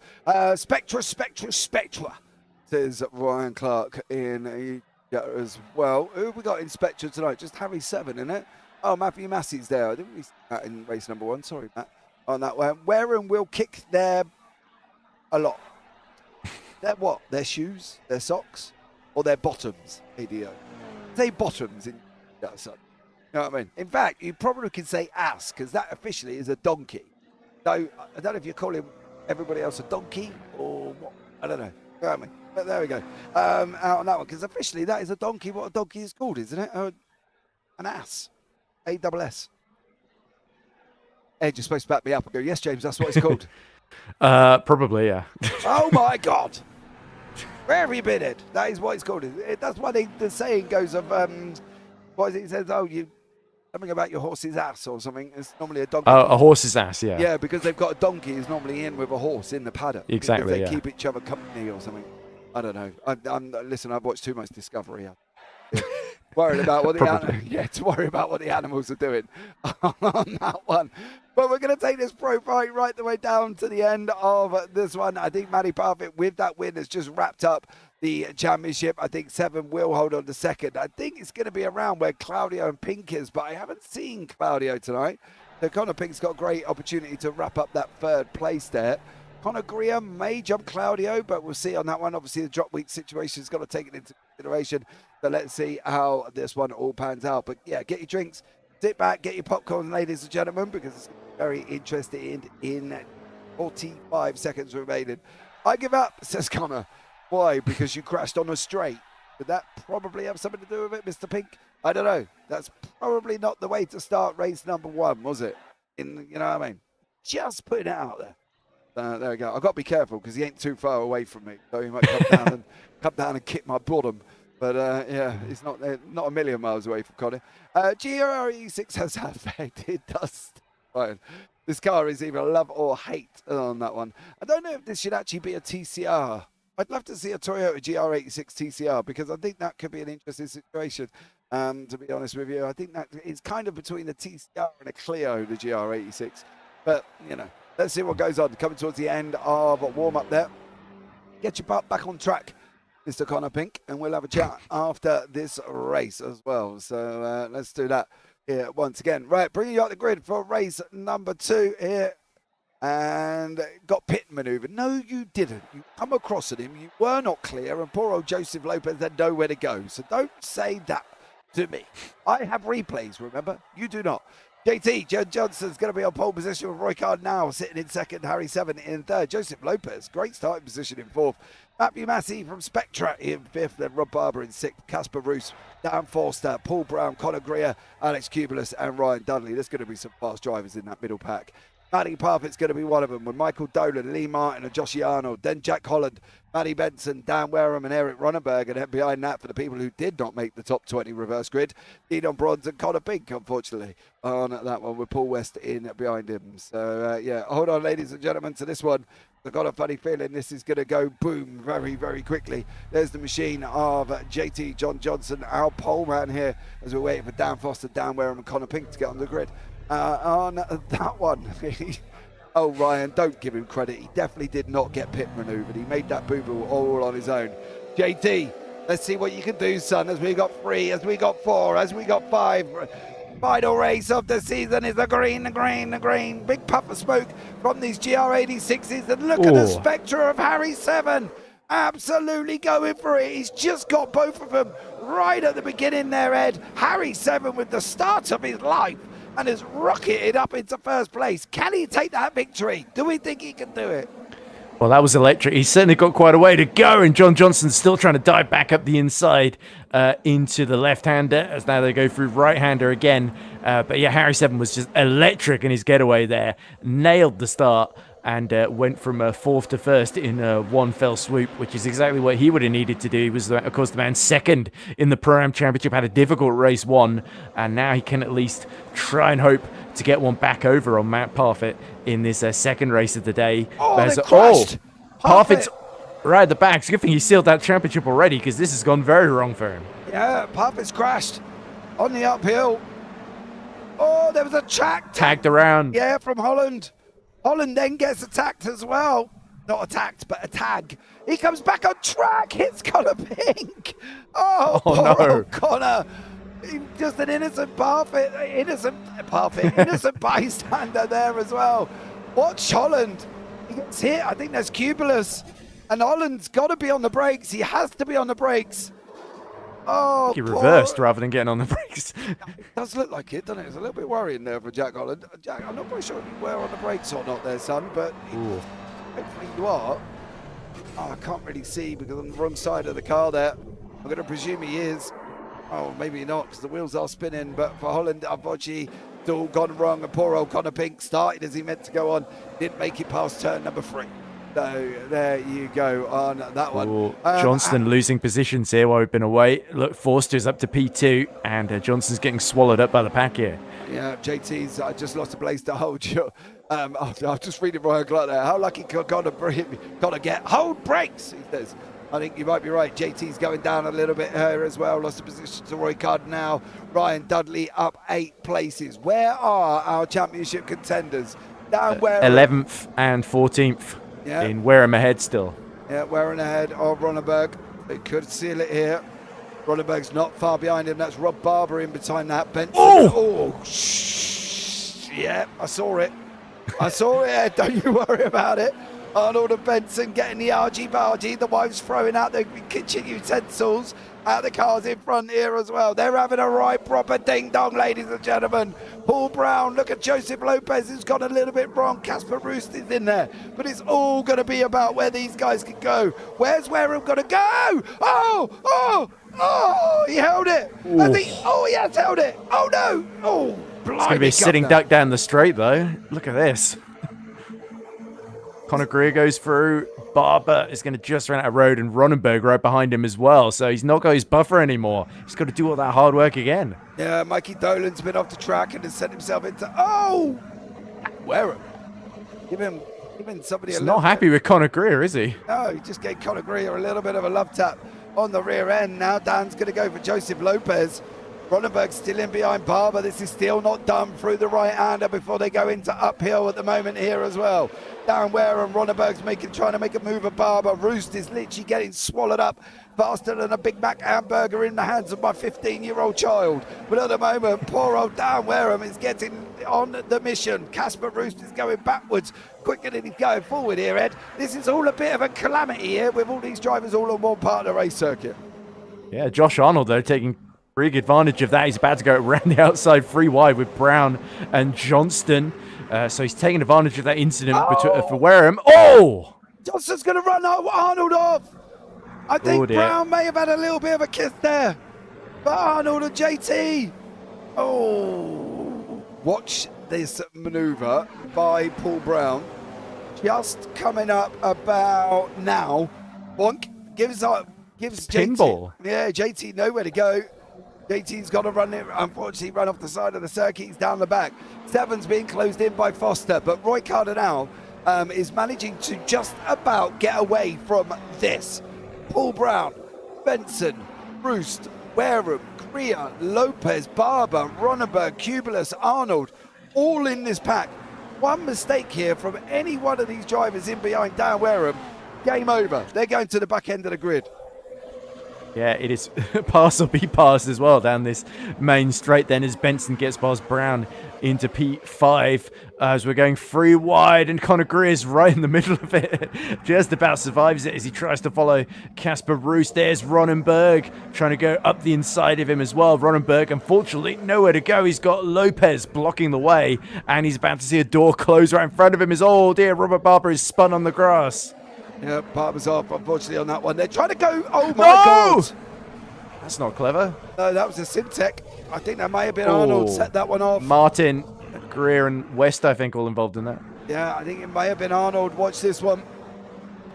Spectra, says Ryan Clark in as well. Who have we got in Spectra tonight? Just Harry 7, isn't it? Oh, Matthew Massey's there. I didn't really see that in race number 1. Sorry, Matt. On that one. Wareham will kick their a lot. Their what? Their shoes? Their socks? Or their bottoms, ADO. Say bottoms in that son. You know what I mean? In fact, you probably could say ass, because that officially is a donkey. So I don't know if you're calling everybody else a donkey or what. I don't know. You know what I mean? But there we go. Out on that one, because officially that is a donkey. What a donkey is called, isn't it? An ass. ASS. Ed, you're supposed to back me up and go, yes, James, that's what it's called. Probably, yeah. Oh my God. Where have you been, Ed? That is what it's called. That's why the saying goes of, what is it? It says, something about your horse's ass or something. It's normally a donkey. A horse's ass, yeah. Yeah, because they've got a donkey is normally in with a horse in the paddock. Exactly, because they keep each other company or something. I don't know. Listen, I've watched too much Discovery. Worried about what to worry about what the animals are doing on that one. But we're going to take this pro fight right the way down to the end of this one. I think Matty Partfitt, with that win, has just wrapped up the championship. I think 7 will hold on to second. I think it's going to be a round where Claudio and Pink is, but I haven't seen Claudio tonight. So Connor Pink's got a great opportunity to wrap up that 3rd place there. Conor Greer may jump Claudio, but we'll see on that one. Obviously, the drop week situation has got to take it into consideration. So let's see how this one all pans out. But yeah, get your drinks, sit back, get your popcorn, ladies and gentlemen, because it's very interesting in 45 seconds remaining. I give up, says Connor. Why? Because you crashed on a straight. Did that probably have something to do with it, Mr. Pink? I don't know. That's probably not the way to start race number 1, was it? You know what I mean? Just putting it out there. There we go. I've got to be careful because he ain't too far away from me. So he might come down and kick my bottom. But yeah, he's not a million miles away from Conor. GR86 has that effect. It does. Right. This car is either love or hate on that one. I don't know if this should actually be a TCR. I'd love to see a Toyota GR86 TCR because I think that could be an interesting situation. To be honest with you, I think that it's kind of between a TCR and a Clio, the GR86. But, you know, let's see what goes on. Coming towards the end of a warm-up there. Get your butt back on track, Mr. Connor Pink, and we'll have a chat after this race as well. So let's do that here once again. Right, bringing you out the grid for race number 2 here. And got pit manoeuvre. No, you didn't. You come across at him. You were not clear, and poor old Joseph Lopez had nowhere to go. So don't say that to me. I have replays, remember? You do not. JT, Joe Johnson's going to be on pole position with Roy Card now, sitting in second, Harry 7 in third. Joseph Lopez, great starting position in fourth. Matthew Massey from Spectra in fifth, then Rob Barber in sixth, Casper Roos, Dan Forster, Paul Brown, Conor Greer, Alex Kubelis, and Ryan Dudley. There's going to be some fast drivers in that middle pack. Matty Parfitt's going to be one of them, with Michael Dolan, Lee Martin and Joshie Arnold, then Jack Holland, Matty Benson, Dan Wareham and Eric Ronenberg, and then behind that, for the people who did not make the top 20 reverse grid, Didon Bronze and Connor Pink, unfortunately, on that one with Paul West in behind him. So, yeah, hold on, ladies and gentlemen, to this one. I've got a funny feeling this is going to go boom very, very quickly. There's the machine of JT John Johnson, our pole man here, as we're waiting for Dan Foster, Dan Wareham and Connor Pink to get on the grid. On that one. Oh, Ryan, don't give him credit. He definitely did not get pit manoeuvred. He made that boo-boo all on his own. JT, let's see what you can do, son, as we got 3, as we got 4, as we got 5. Final race of the season is the green. Big puff of smoke from these GR86s. And look at the Spectre of Harry 7. Absolutely going for it. He's just got both of them right at the beginning there, Ed. Harry 7 with the start of his life and has rocketed up into first place. Can he take that victory? Do we think he can do it? Well, that was electric. He's certainly got quite a way to go, and John Johnson's still trying to dive back up the inside into the left-hander, as now they go through right-hander again. But yeah, Harry 7 was just electric in his getaway there. Nailed the start and went from fourth to first in one fell swoop, which is exactly what he would have needed to do. He was, of course, the man second in the Pro-Am Championship, had a difficult race one, and now he can at least try and hope to get one back over on Matt Partfitt in this second race of the day. They crashed. Partfitt's right at the back. It's a good thing he sealed that championship already, because this has gone very wrong for him. Yeah, Partfitt's crashed on the uphill. Oh, there was a track. Tagged around. Yeah, from Holland. Holland then gets attacked as well. Not attacked, but a tag. He comes back on track, hits Connor Pink. Oh no. Old Connor. Just an innocent bystander there as well. Watch Holland. He gets hit. I think that's Cubulus. And Holland's got to be on the brakes. He has to be on the brakes. Oh, he reversed rather than getting on the brakes. It does look like it, doesn't it? It's a little bit worrying there for Jack Holland. Jack, I'm not quite sure if you were on the brakes or not there, son, but hopefully you are. Oh, I can't really see because I'm on the wrong side of the car there. I'm going to presume he is. Oh, maybe not, because the wheels are spinning. But for Holland, unfortunately, it's all gone wrong. And poor old Connor Pink started as he meant to go on. Didn't make it past turn number 3. So there you go on that one. Johnston losing positions here while we've been away. Look, Forster's up to P2, and Johnston's getting swallowed up by the pack here. Yeah, JT's just lost a place to hold you. I'm just reading Ryan Clark there. How lucky could Connor get? Hold brakes, he says. I think you might be right. JT's going down a little bit here as well. Lost a position to Roy Cardinal. Ryan Dudley up 8 places. Where are our championship contenders? Down where? 11th and 14th in Wareham ahead still. Yeah, Wareham ahead of Ronneberg. They could seal it here. Ronneberg's not far behind him. That's Rob Barber in behind that. Benson. Yeah, I saw it. Ed. Don't you worry about it. Arnold and Benson getting the argy-bargy. The wife's throwing out the kitchen utensils out the cars in front here as well. They're having a right proper ding-dong, ladies and gentlemen. Paul Brown, look at Joseph Lopez, who's got a little bit wrong. Casper Roost is in there. But it's all going to be about where these guys can go. Where's Wareham going to go? Oh, he held it. He has held it. Oh, no. Oh, blimey. It's going to be a sitting duck down the straight, though. Look at this. Conor Greer goes through. Barber is going to just run out of road, and Ronenberg right behind him as well. So he's not got his buffer anymore. He's got to do all that hard work again. Yeah, Mikey Dolan's been off the track and has sent himself into... Wareham. Give him somebody He's a not happy with Conor Greer, is he? No, he just gave Conor Greer a little bit of a love tap on the rear end. Now Dan's going to go for Joseph Lopez. Ronenberg still in behind Barber. This is still not done through the right-hander before they go into uphill at the moment here as well. Down where and Ronenberg's trying to make a move at Barber. Roost is literally getting swallowed up faster than a Big Mac hamburger in the hands of my 15-year-old child. But at the moment, poor old Dan Wareham is getting on the mission. Casper Roost is going backwards quicker than he's going forward here, Ed. This is all a bit of a calamity here with all these drivers all on one part of the race circuit. Yeah, Josh Arnold, though, taking big advantage of that. He's about to go around the outside 3 wide with Brown and Johnston. So he's taking advantage of that incident for Wareham. Johnston's going to run Arnold off. I think Brown may have had a little bit of a kiss there. But Arnold and JT. Watch this manoeuvre by Paul Brown. Just coming up about now. Bonk gives pinball. JT. Yeah, JT nowhere to go. JT's got to run it, unfortunately, run off the side of the circuit. He's down the back. 7's being closed in by Foster, but Roy Cardinal is managing to just about get away from this. Paul Brown, Benson, Roost, Wareham, Greer, Lopez, Barber, Ronenberg, Cubulus, Arnold, all in this pack. One mistake here from any one of these drivers in behind Dan Wareham, game over. They're going to the back end of the grid. Yeah, it is pass or be passed as well down this main straight then as Benson gets past Brown into P5 as we're going 3 wide, and Conor Greer's right in the middle of it. Just about survives it as he tries to follow Casper Roos. There's Ronenberg trying to go up the inside of him as well. Ronenberg, unfortunately, nowhere to go. He's got Lopez blocking the way, and he's about to see a door close right in front of him as, oh dear, Robert Barber is spun on the grass. Yeah, Barber's off, unfortunately, on that one. They're trying to go, oh my No! God. That's not clever. No, that was a Syntec. I think that may have been Arnold set that one off. Martin, Greer, and West, I think, all involved in that. Yeah, I think it may have been Arnold. Watch this one.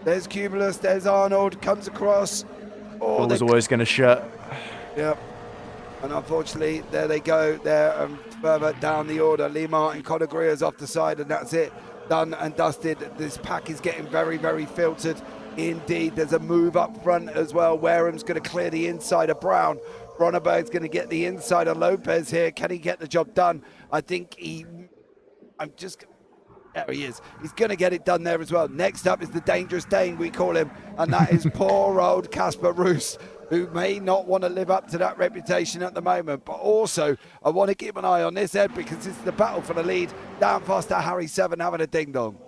There's Cumulus, there's Arnold, comes across. Oh, was always going to shut. Yep. And unfortunately, there they go. There further down the order. Lee Martin, Conor Greer's off the side, and that's it. Done and dusted. This pack is getting very, very filtered. Indeed, there's a move up front as well. Wareham's going to clear the inside of Brown. Ronenberg's going to get the inside of Lopez here. Can he get the job done? I think there he is. He's going to get it done there as well. Next up is the Dangerous Dane, we call him, and that is poor old Casper Roos, who may not want to live up to that reputation at the moment. But also, I want to keep an eye on this end because it's the battle for the lead. Down faster, Harry 7 having a ding-dong.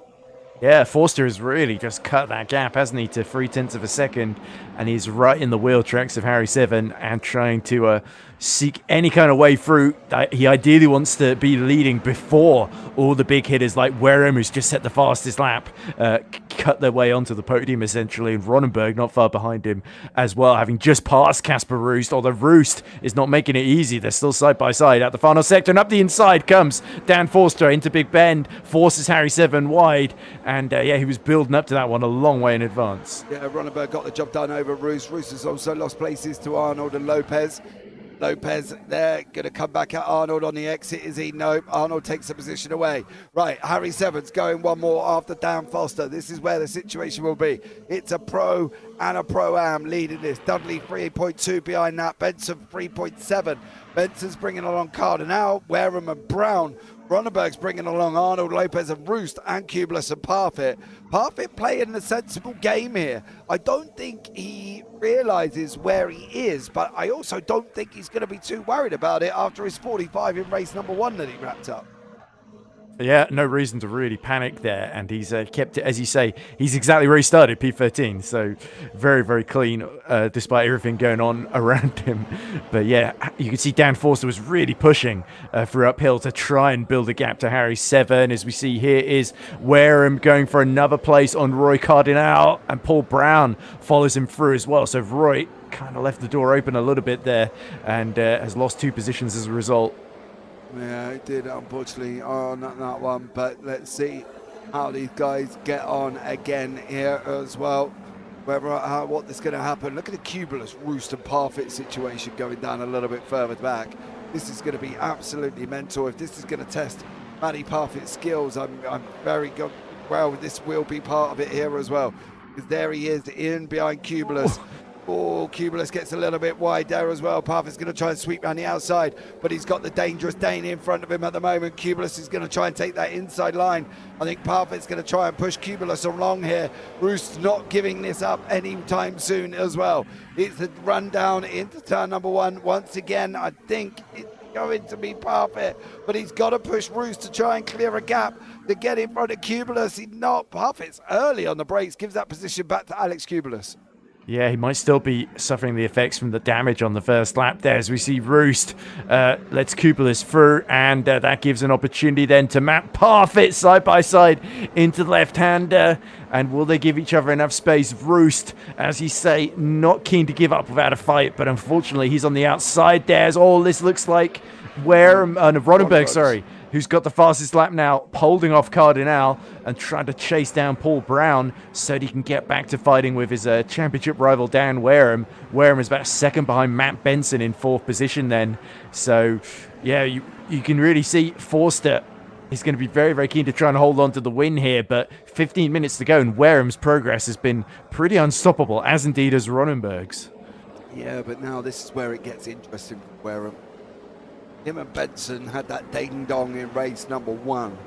Yeah, Forster has really just cut that gap, hasn't he, to 0.3 of a second, and he's right in the wheel tracks of Harry 7 and trying to seek any kind of way through. He ideally wants to be leading before all the big hitters like Wareham, who's just set the fastest lap, cut their way onto the podium essentially, and Ronenberg not far behind him as well, having just passed Casper Roost, although Roost is not making it easy. They're still side by side at the final sector, and up the inside comes Dan Forster into Big Bend, forces Harry 7 wide, and yeah, he was building up to that one a long way in advance. Yeah, Ronenberg got the job done over Roos. Roos has also lost places to Arnold and Lopez. Lopez there, going to come back at Arnold on the exit, is he? Nope. Arnold takes the position away. Right, Harry 7's going one more after Dan Foster. This is where the situation will be. It's a pro and a pro-am leading this. Dudley 3.2 behind that. Benson 3.7. Benson's bringing along Cardinal, Wareham and Brown. Ronenberg's bringing along Arnold, Lopez and Roost, and Cubulus and Partfitt. Partfitt playing a sensible game here. I don't think he realises where he is, but I also don't think he's going to be too worried about it after his 45 in race number 1 that he wrapped up. Yeah, no reason to really panic there, and he's kept it, as you say, he's exactly where he started, P13, so very, very clean, despite everything going on around him. But yeah, you can see Dan Forster was really pushing through uphill to try and build a gap to Harry 7. As we see here is Wareham going for another place on Roy Cardinal, and Paul Brown follows him through as well, so Roy kind of left the door open a little bit there, and has lost 2 positions as a result. Yeah, it did, unfortunately, on that one. But let's see how these guys get on again here as well. What is going to happen. Look at the Cubulus, Roost and Partfitt situation going down a little bit further back. This is going to be absolutely mental. If this is going to test Matty Partfitt's skills, I'm very good. Well, this will be part of it here as well. Because there he is, in behind Cubulus. Oh, Cubulus gets a little bit wide there as well. Partfitt's going to try and sweep around the outside, but he's got the Dangerous Dane in front of him at the moment. Cubulus is going to try and take that inside line. I think Partfitt's going to try and push Cubulus along here. Roost not giving this up anytime soon as well. It's a run down into turn number 1. Once again, I think it's going to be Partfitt, but he's got to push Roost to try and clear a gap to get in front of Cubulus. He's not. Partfitt's early on the brakes, gives that position back to Alex Cubulus. Yeah, he might still be suffering the effects from the damage on the first lap there, as we see Roost lets Cubulus through, and that gives an opportunity then to Matt Partfitt side by side into the left-hander. And will they give each other enough space? Roost, as you say, not keen to give up without a fight, but unfortunately he's on the outside there. Oh, this looks like Ronenberg, sorry, who's got the fastest lap now, holding off Cardinal and trying to chase down Paul Brown so that he can get back to fighting with his championship rival Dan Wareham. Wareham is about a second behind Matt Benson in 4th position then. So, yeah, you can really see Forster is going to be very, very keen to try and hold on to the win here, but 15 minutes to go, and Wareham's progress has been pretty unstoppable, as indeed has Ronenberg's. Yeah, but now this is where it gets interesting for Wareham. Him and Benson had that ding-dong in race number 1.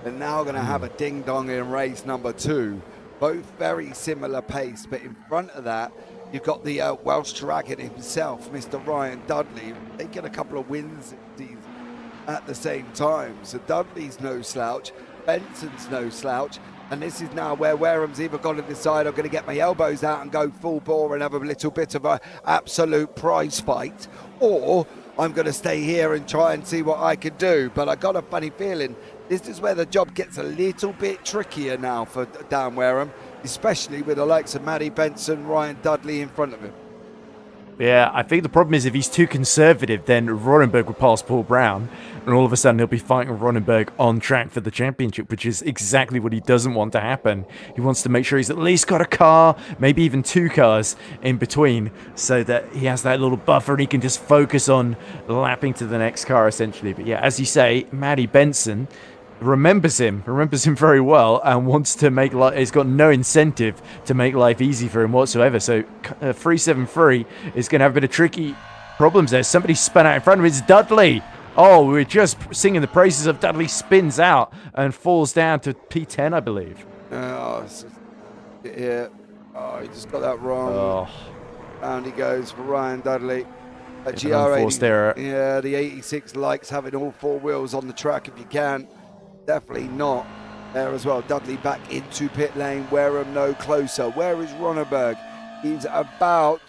They're now going to have a ding-dong in race number 2. Both very similar pace, but in front of that, you've got the Welsh Dragon himself, Mr. Ryan Dudley. They get a couple of wins this season. at the same time. So Dudley's no slouch, Benson's no slouch, and this is now where Wareham's either got to decide I'm going to get my elbows out and go full bore and have a little bit of an absolute prize fight, or I'm going to stay here and try and see what I can do. But I got a funny feeling this is where the job gets a little bit trickier now for Dan Wareham, especially with the likes of Matty Benson, Ryan Dudley in front of him. Yeah, I think the problem is if he's too conservative, then Ronenberg will pass Paul Brown, and all of a sudden he'll be fighting Ronenberg on track for the championship, which is exactly what he doesn't want to happen. He wants to make sure he's at least got a car, maybe even 2 cars in between, so that he has that little buffer and he can just focus on lapping to the next car, essentially. But yeah, as you say, Matty Benson remembers him very well, and wants to make life. He's got no incentive to make life easy for him whatsoever. So 373 is going to have a bit of tricky problems there. Somebody spun out in front of him. It's Dudley. Oh, we're just singing the praises of Dudley. Spins out and falls down to P10, I believe. Oh, he just got that wrong. Oh. Down he goes for Ryan Dudley. At GR86. Yeah, the 86 likes having all 4 wheels on the track if you can. Definitely not there as well. Dudley back into pit lane. Wareham no closer. Where is Ronenberg? He's about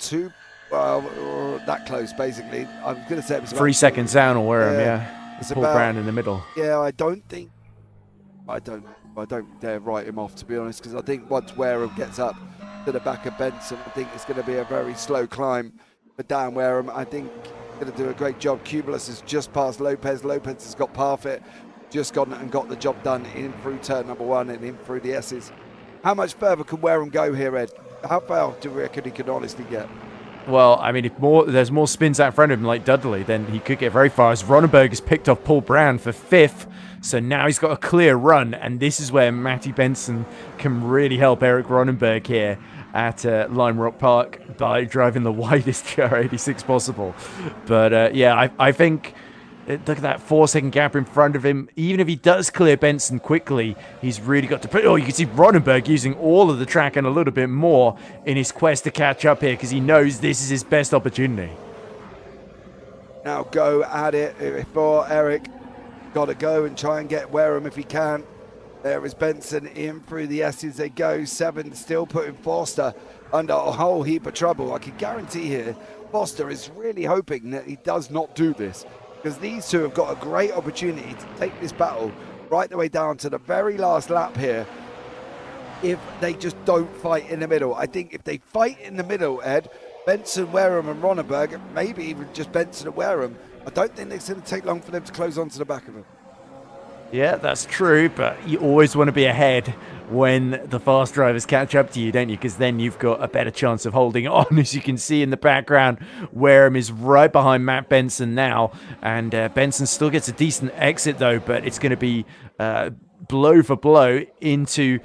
that close, basically. I was going to say it was 3 seconds down on Wareham, yeah. It's Paul Brown in the middle. Yeah, I don't dare write him off, to be honest, because I think once Wareham gets up to the back of Benson, I think it's going to be a very slow climb for Dan Wareham. I think he's going to do a great job. Cumulus has just passed Lopez. Lopez has got Partfitt. Just gone and got the job done in through turn number 1 and in through the S's. How much further can Wareham go here, Ed? How far do you reckon he can honestly get? Well, I mean, if there's more spins out in front of him like Dudley, then he could get very far. As Ronenberg has picked off Paul Brown for 5th, so now he's got a clear run, and this is where Matty Benson can really help Eric Ronenberg here at Lime Rock Park by driving the widest GR86 possible. But yeah, I think... Look at that 4-second gap in front of him. Even if he does clear Benson quickly, he's really got to put... Oh, you can see Ronenberg using all of the track and a little bit more in his quest to catch up here, because he knows this is his best opportunity. Now go at it for Eric. Got to go and try and get Wareham if he can. There is Benson in through the S's. They go 7, still putting Foster under a whole heap of trouble. I can guarantee here, Foster is really hoping that he does not do this, because these two have got a great opportunity to take this battle right the way down to the very last lap here if they just don't fight in the middle. I think if they fight in the middle, Ed, Benson, Wareham and Ronenberg, maybe even just Benson and Wareham, I don't think it's going to take long for them to close on to the back of them. Yeah, that's true, but you always want to be ahead when the fast drivers catch up to you, don't you? Because then you've got a better chance of holding on. As you can see in the background, Wareham is right behind Matt Benson now, and Benson still gets a decent exit though, but it's going to be blow for blow into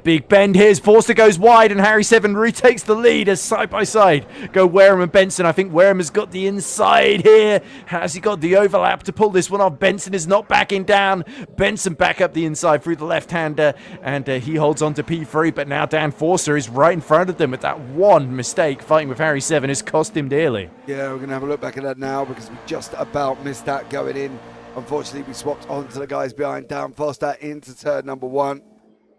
Big Bend. Here's Forster goes wide, and Harry 7 retakes the lead as side by side go Wareham and Benson. I think Wareham has got the inside here. Has he got the overlap to pull this one off? Benson is not backing down. Benson back up the inside through the left-hander, and he holds on to P3, but now Dan Forster is right in front of them with that one mistake. Fighting with Harry 7 has cost him dearly. Yeah, we're going to have a look back at that now, because we just about missed that going in. Unfortunately, we swapped onto the guys behind. Dan Foster into turn number 1.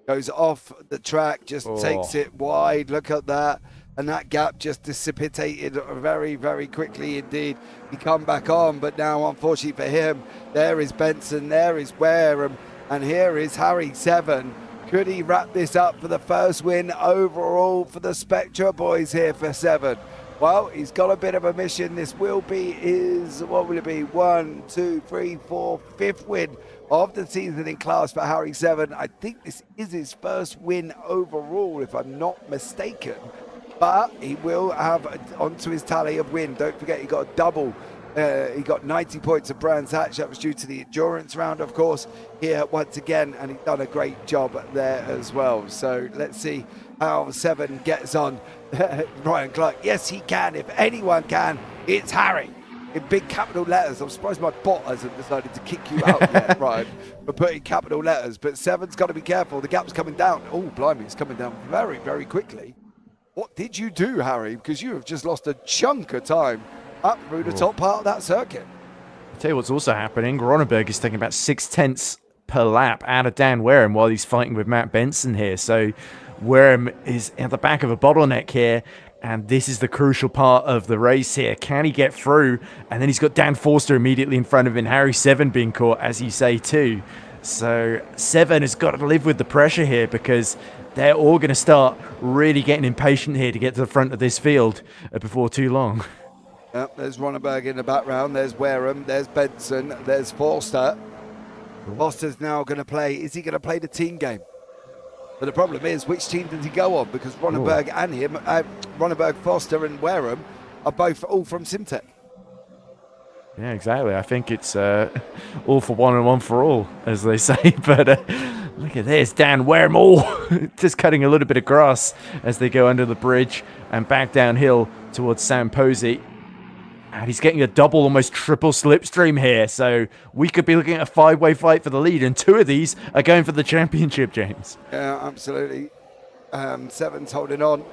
Goes off the track, just takes it wide. Look at that. And that gap just dissipated very, very quickly indeed. He come back on, but now, unfortunately for him, there is Benson, there is Wareham, and here is Harry 7. Could he wrap this up for the first win overall for the Spectra boys here for 7? Well, he's got a bit of a mission. This will be his, what will it be? 1, 2, 3, 4, 5th win of the season in class for Harry 7. I think this is his first win overall, if I'm not mistaken. But he will have onto his tally of win. Don't forget, he got a double. He got 90 points of Brands Hatch. That was due to the endurance round, of course, here once again. And he's done a great job there as well. So let's see how 7 gets on. Ryan Clark, yes, he can. If anyone can, it's Harry. In big capital letters. I'm surprised my bot hasn't decided to kick you out yet, Ryan, for putting capital letters. But 7's got to be careful. The gap's coming down. Oh, blimey, it's coming down very, very quickly. What did you do, Harry? Because you have just lost a chunk of time up through the top part of that circuit. Tell you what's also happening. Ronenberg is taking about 6/10 per lap out of Dan Wareham while he's fighting with Matt Benson here. So Wareham is at the back of a bottleneck here, and this is the crucial part of the race here. Can he get through? And then he's got Dan Forster immediately in front of him, Harry Seven being caught, as you say, too. So Seven has got to live with the pressure here because they're all going to start really getting impatient here to get to the front of this field before too long. Yep, there's Ronenberg in the background. There's Wareham. There's Benson. There's Forster. Foster's now going to play. Is he going to play the team game? But the problem is, which team does he go on? Because Ronenberg and him, Ronenberg, Foster, and Wareham are both all from Simtech. Yeah, exactly. I think it's all for one and one for all, as they say. But look at this, Dan Wareham just cutting a little bit of grass as they go under the bridge and back downhill towards Sam Posey. And he's getting a double, almost triple slipstream here. So we could be looking at a 5-way fight for the lead. And 2 of these are going for the championship, James. Yeah, absolutely. Seven's holding on.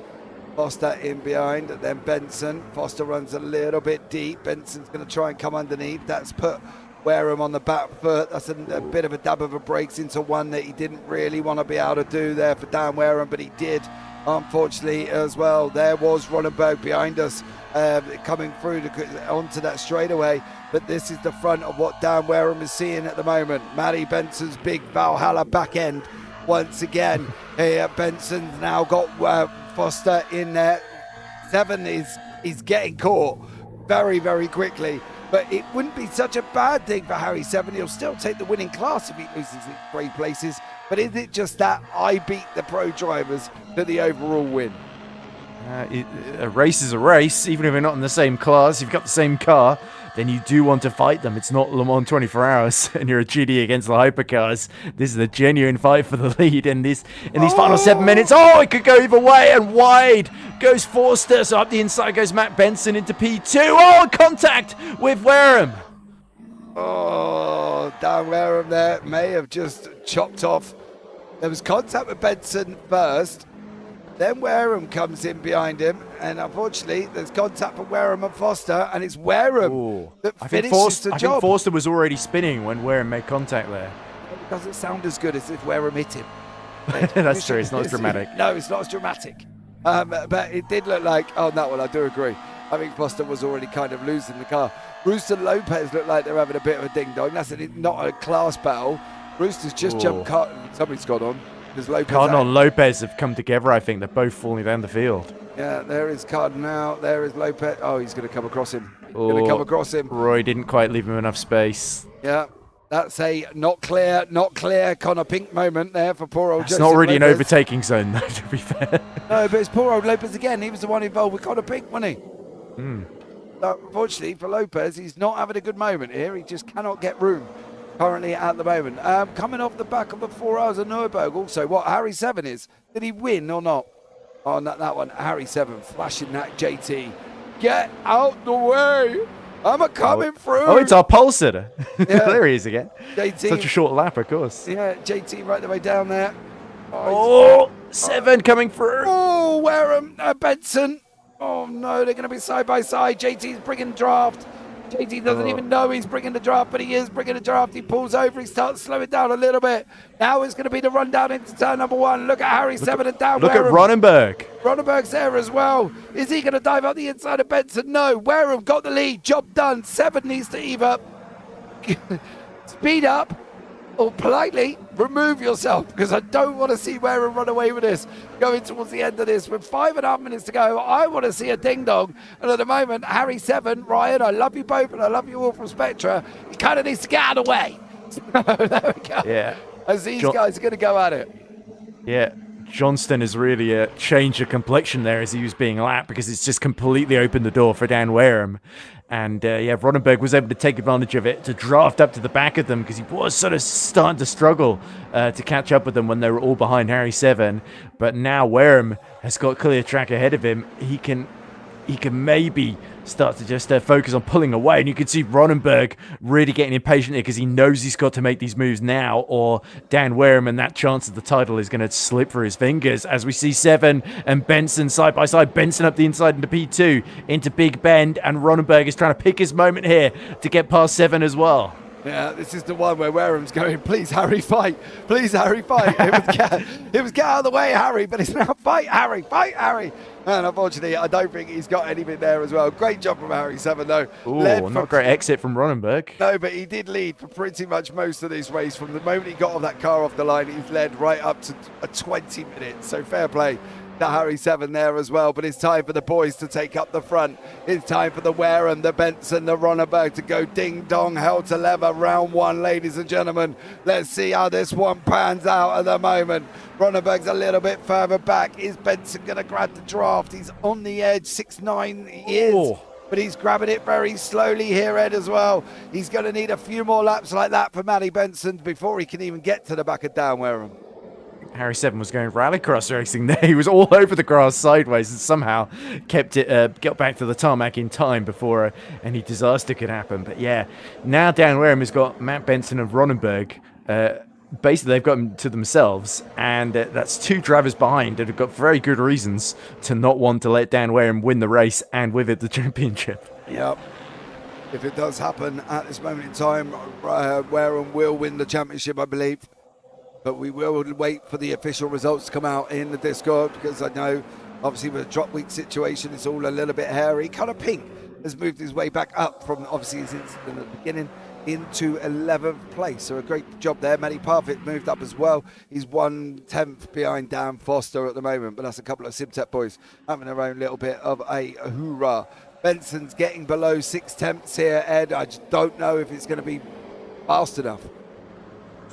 Foster in behind. Then Benson. Foster runs a little bit deep. Benson's going to try and come underneath. That's put Wareham on the back foot. That's a bit of a dab of a brakes into one that he didn't really want to be able to do there for Dan Wareham, but he did, unfortunately, as well. There was Ronenberg behind us. Coming through onto that straightaway, but this is the front of what Dan Wareham is seeing at the moment. Matty Benson's big Valhalla back end once again. Here Benson's now got Foster in there. Seven is getting caught very, very quickly, but it wouldn't be such a bad thing for Harry Seven. He'll still take the winning class if he loses in 3 places, but is it just that I beat the pro drivers for the overall win? A race is a race, even if you're not in the same class. If you've got the same car, then you do want to fight them. It's not Le Mans 24 hours and you're a GD against the hypercars. This is a genuine fight for the lead in these final 7 minutes. Oh, it could go either way, and wide goes Forster. So up the inside goes Matt Benson into P2. Oh, contact with Wareham. Oh, Dan Wareham there may have just chopped off. There was contact with Benson first. Then Wareham comes in behind him, and unfortunately, there's contact from Wareham and Foster, and it's Wareham that finishes the job. I think Forster was already spinning when Wareham made contact there. It doesn't sound as good as if Wareham hit him. That's true, it's not as dramatic. No, it's not as dramatic. But it did look like, on that one, I do agree. I think Foster was already kind of losing the car. Rooster and Lopez look like they're having a bit of a ding-dong. That's not a class battle. Rooster's just jumped car. Somebody's got on. Cardinal and Lopez have come together, I think. They're both falling down the field. Yeah, there is Cardinal. There is Lopez. Oh, he's going to come across him. Roy didn't quite leave him enough space. Yeah, that's a not clear Connor Pink moment there for poor old Joseph. It's not really Lopez. An overtaking zone, though, to be fair. No, but it's poor old Lopez again. He was the one involved with Connor Pink, wasn't he? Unfortunately for Lopez, he's not having a good moment here. He just cannot get room currently at the moment. Coming off the back of the 4 hours of Nürburgring also, what Harry Seven is. Did he win or not? Oh, not that one. Harry Seven flashing that JT. Get out the way. I'm coming through. Oh, it's our pole sitter. Yeah. There he is again. JT. Such a short lap, of course. Yeah, JT right the way down there. Seven coming through. Oh, Wareham, Benson. Oh, no, they're going to be side by side. JT's bringing draft. JT doesn't even know he's bringing the draft, but he is bringing the draft. He pulls over. He starts slowing down a little bit. Now it's going to be the run down into turn number 1. Look at Harry Seven and down Look Wareham. at Ronenberg. Ronenberg's there as well. Is he going to dive up the inside of Benson? No. Wareham got the lead. Job done. Seven needs to either speed up or politely remove yourself, because I don't want to see Wareham run away with this going towards the end of this. With 5.5 minutes to go, I want to see a ding-dong. And at the moment, Harry Seven, Ryan, I love you both, and I love you all from Spectra. He kind of needs to get out of the way. So, there we go. Yeah. As these guys are going to go at it. Yeah. Johnston has really changed the complexion there as he was being lapped, because it's just completely opened the door for Dan Wareham. And Ronenberg was able to take advantage of it to draft up to the back of them, because he was sort of starting to struggle to catch up with them when they were all behind Harry Seven. But now Wareham has got clear track ahead of him. He can he can maybe start to just focus on pulling away. And you can see Ronenberg really getting impatient here because he knows he's got to make these moves now, or Dan Wareham and that chance of the title is going to slip through his fingers. As we see Seven and Benson side by side, Benson up the inside into P2 into Big Bend, and Ronenberg is trying to pick his moment here to get past Seven as well. Yeah, this is the one where Wareham's going, please, Harry, fight. Please, Harry, fight. It was get out of the way, Harry, but it's now fight, Harry, fight, Harry. And unfortunately, I don't think he's got anything there as well. Great job from Harry Seven, though. Ooh, not a great exit from Ronenberg. No, but he did lead for pretty much most of this race. From the moment he got off that car off the line, he's led right up to 20 minutes. So fair play to Harry Seven there as well. But it's time for the boys to take up the front. It's time for the Wareham, the Benson, the Ronenberg to go ding dong, hell to leather. Round one, ladies and gentlemen. Let's see how this one pans out at the moment. Ronenberg's a little bit further back. Is Benson going to grab the draft? He's on the edge, 6'9", he is. Oh. But he's grabbing it very slowly here, Ed, as well. He's going to need a few more laps like that for Matty Benson before he can even get to the back of Dan Wareham. Harry Seven was going rallycross racing there. He was all over the grass sideways and somehow kept it, got back to the tarmac in time before any disaster could happen. But yeah, now Dan Wareham has got Matt Benson and Ronenberg. Basically, they've got them to themselves, and that's two drivers behind that have got very good reasons to not want to let Dan Wareham win the race and with it the championship. Yep. If it does happen at this moment in time, Wareham will win the championship, I believe. But we will wait for the official results to come out in the Discord, because I know, obviously, with a drop week situation, it's all a little bit hairy. Connor Pink has moved his way back up from, obviously, his incident at the beginning into 11th place. So a great job there. Matty Partfitt moved up as well. He's 1/10 behind Dan Foster at the moment, but that's a couple of Simtech boys having their own little bit of a hoorah. Benson's getting below 6/10 here, Ed. I just don't know if it's going to be fast enough.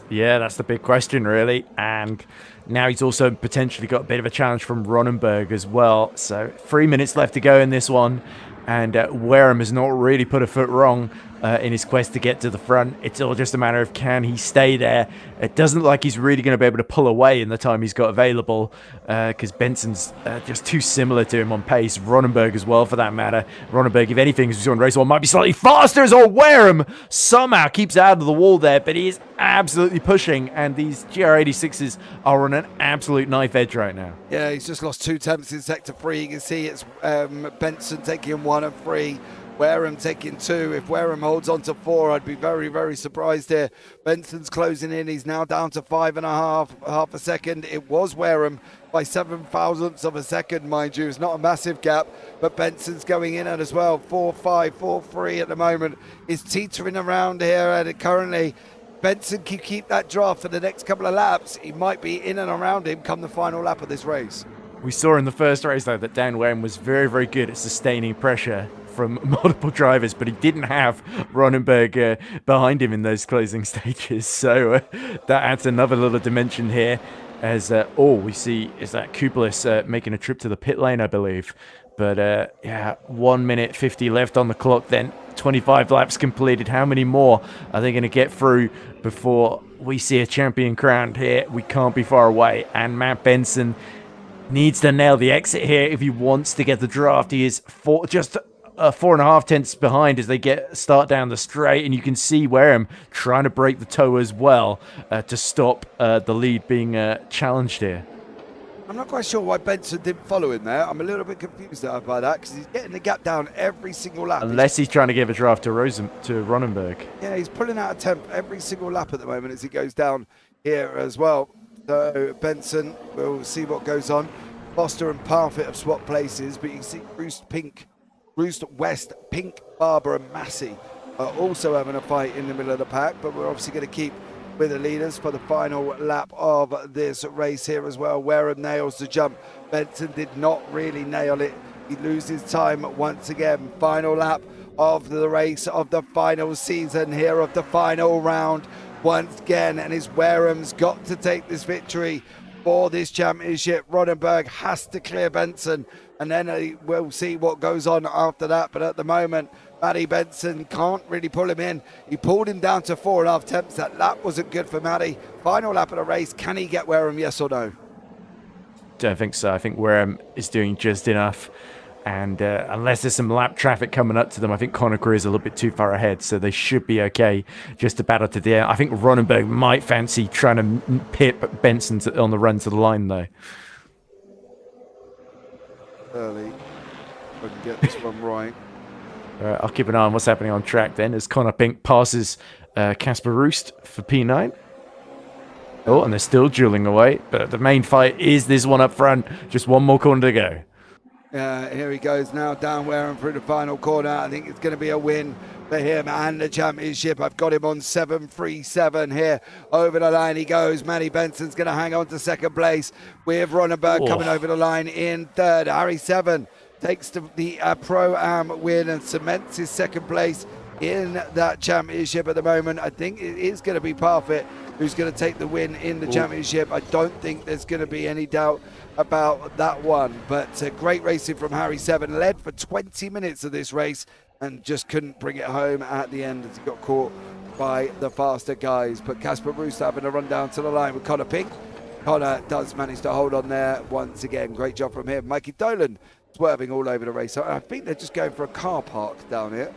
Yeah, that's the big question, really. And now he's also potentially got a bit of a challenge from Ronenberg as well. So 3 minutes left to go in this one. And Wareham has not really put a foot wrong in his quest to get to the front. It's all just a matter of can he stay there. It doesn't look like he's really going to be able to pull away in the time he's got available, because Benson's just too similar to him on pace. Ronenberg as well, for that matter. Ronenberg, if anything, as we saw in race one, might be slightly faster as well. Wareham somehow keeps out of the wall there, but he is absolutely pushing, and these GR86s are on an absolute knife edge right now. Yeah, he's just lost 2/10 in sector 3. You can see it's Benson taking 1 and 3. Wareham taking 2. If Wareham holds on to 4, I'd be very, very surprised here. Benson's closing in. He's now down to 5.5, half a second. It was Wareham by 7,000ths of a second, mind you. It's not a massive gap, but Benson's going in at as well. 4.5, 4.3 at the moment. Is teetering around here, and currently Benson can keep that draft for the next couple of laps. He might be in and around him come the final lap of this race. We saw in the first race, though, that Dan Wareham was very, very good at sustaining pressure from multiple drivers, but he didn't have Ronenberg behind him in those closing stages. So that adds another little dimension here. As all we see is that Kupelis making a trip to the pit lane, I believe. But yeah, 1 minute 50 left on the clock then. 25 laps completed. How many more are they going to get through before we see a champion crowned here? We can't be far away. And Matt Benson needs to nail the exit here if he wants to get the draft. He is just 4.5 tenths behind as they start down the straight, and you can see Wareham trying to break the toe as well to stop the lead being challenged here. I'm not quite sure why Benson didn't follow him there. I'm a little bit confused by that, because he's getting the gap down every single lap. Unless he's trying to give a draft to Ronenberg. Yeah, he's pulling out a temp every single lap at the moment as he goes down here as well. So Benson, we'll see what goes on. Foster and Partfitt have swapped places, but you can see Roost West, Pink, Barber and Massey are also having a fight in the middle of the pack, but we're obviously going to keep with the leaders for the final lap of this race here as well. Wareham nails the jump. Benson did not really nail it. He loses time once again. Final lap of the race of the final season here of the final round once again, and it's Wareham's got to take this victory for this championship. Ronenberg has to clear Benson, and then we'll see what goes on after that. But at the moment, Matty Benson can't really pull him in. He pulled him down to 4.5 tenths. That lap wasn't good for Matty. Final lap of the race. Can he get Wareham, yes or no? Don't think so. I think Wareham is doing just enough. And unless there's some lap traffic coming up to them, I think Conakry is a little bit too far ahead, so they should be okay just to battle to the end. I think Ronenberg might fancy trying to pip Benson on the run to the line, though. Early. I can get this one right. I'll keep an eye on what's happening on track then as Connor Pink passes Casper Roost for P9. Oh, and they're still dueling away, but the main fight is this one up front. Just one more corner to go. Here he goes now, down Wareham through the final corner. I think it's going to be a win for him and the championship. I've got him on 7.37 here. Over the line he goes. Matty Benson's going to hang on to second place with Ronenberg coming over the line in third. Harry 7 takes the Pro-Am win and cements his second place in that championship at the moment. I think it is going to be Partfitt who's going to take the win in the championship. I don't think there's going to be any doubt about that one, but great racing from Harry 7. Led for 20 minutes of this race and just couldn't bring it home at the end as he got caught by the faster guys. But Casper Roost having a run down to the line with Connor Pink. Connor does manage to hold on there once again. Great job from him. Mikey Dolan swerving all over the race. So I think they're just going for a car park down here.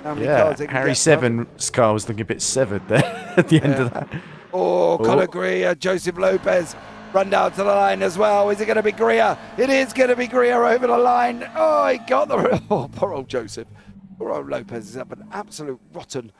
Harry 7's car was looking a bit severed there at the end of that. Conor Greer, Joseph Lopez run down to the line as well. Is it going to be Greer? It is going to be Greer over the line. Oh, he got the... Oh, poor old Joseph. Poor old Lopez is having an absolute rotten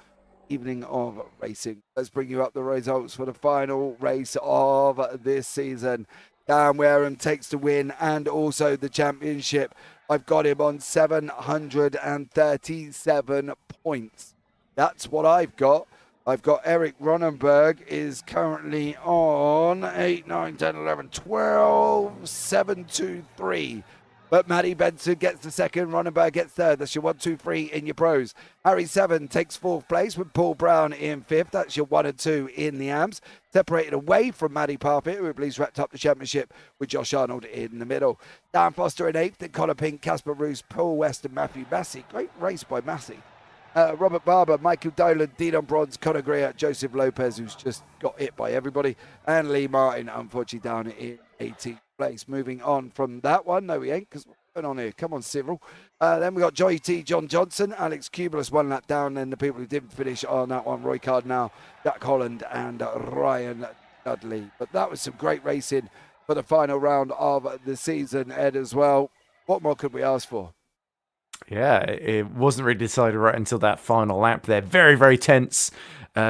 evening of racing. Let's bring you up the results for the final race of this season. Dan Wareham takes the win and also the championship. I've got him on 737 points. That's what I've got. I've got Eric Ronenberg is currently on 8, 9, 10, 11, 12, 7, 2, 3. But Matty Benson gets the second, Ronenberg gets third. That's your 1, 2, 3 in your pros. Harry 7 takes fourth place with Paul Brown in fifth. That's your 1 and 2 in the AMS. Separated away from Matty Partfitt, who I believe wrapped up the championship with Josh Arnold in the middle. Dan Foster in eighth, and Connor Pink, Casper Roost, Paul West and Matthew Massey. Great race by Massey. Robert Barber, Michael Dolan, Dion Bronze, Conor Greer, Joseph Lopez, who's just got hit by everybody, and Lee Martin, unfortunately, down in 18th place. Moving on from that one. No, we ain't, because what's going on here? Come on, Cyril. Then we got Joey T, John Johnson, Alex Cubulus, one lap down, and the people who didn't finish on that one, Roy Cardinal, Jack Holland, and Ryan Dudley. But that was some great racing for the final round of the season, Ed, as well. What more could we ask for? Yeah, it wasn't really decided right until that final lap there. Very, very tense.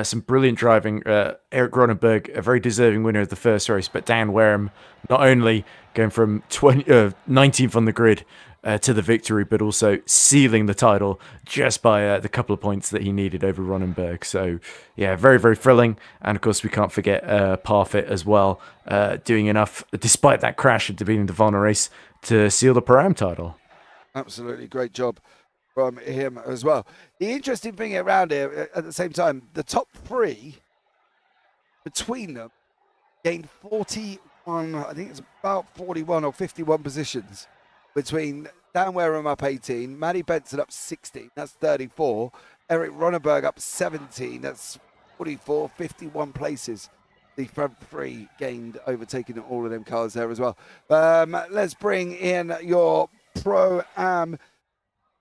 Some brilliant driving. Eric Ronenberg, a very deserving winner of the first race, but Dan Wareham not only going from 19th on the grid to the victory, but also sealing the title just by the couple of points that he needed over Ronenberg. So, yeah, very, very thrilling. And, of course, we can't forget Partfitt as well, doing enough, despite that crash at the beginning of the final race, to seal the Pro-Am title. Absolutely great job from him as well. The interesting thing around here, at the same time, the top three between them gained 41, I think it's about 41 or 51 positions between Dan Wareham up 18, Matty Benson up 16, that's 34, Eric Ronenberg up 17, that's 44, 51 places. The front three gained, overtaking all of them cars there as well. Let's bring in your Pro-Am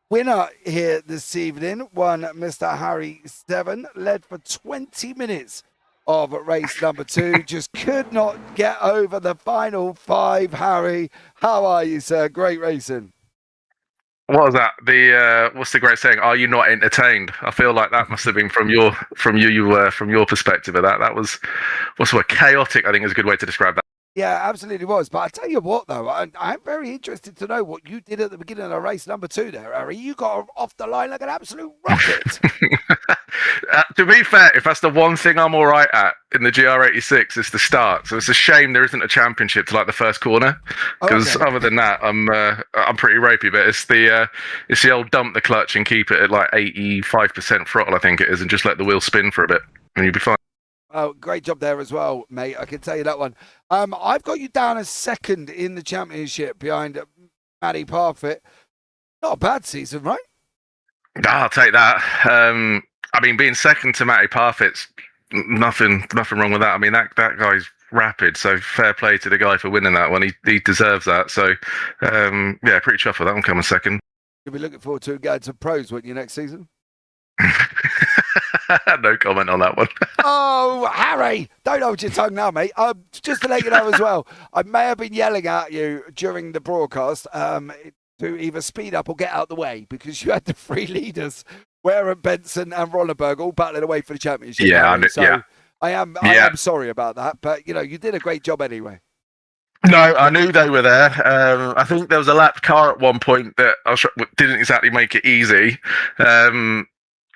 winner here this evening. One, Mr. Harry 7, led for 20 minutes of race number 2. Just could not get over the final 5. Harry, how are you, sir? Great racing. What was that? What's the great saying? Are you not entertained? I feel like that must have been from your perspective of that. That was what's the word? Chaotic, I think is a good way to describe that. Yeah, absolutely was. But I tell you what, though, I'm very interested to know what you did at the beginning of race number 2 there, Harry. You got off the line like an absolute rocket. To be fair, if that's the one thing I'm all right at in the GR86, it's the start. So it's a shame there isn't a championship to like the first corner, because other than that, I'm pretty ropey. But it's the old dump the clutch and keep it at like 85% throttle, I think it is, and just let the wheel spin for a bit, and you'll be fine. Oh, great job there as well, mate. I can tell you that one. I've got you down as second in the championship behind Matty Partfitt. Not a bad season, right? I'll take that. I mean, being second to Matty Partfitt's nothing wrong with that. I mean, that guy's rapid. So fair play to the guy for winning that one. He deserves that. So yeah, pretty chuffed with that one coming second. You'll be looking forward to going to pros, won't you, next season? No comment on that one. Oh, Harry, don't hold your tongue now, mate. Just to let you know as well, I may have been yelling at you during the broadcast to either speed up or get out the way because you had the three leaders, Wareham, Benson and Ronneberg, all battling away for the championship. Yeah, I am sorry about that, but you did a great job anyway. No, I knew they were there. I think there was a lapped car at one point that didn't exactly make it easy.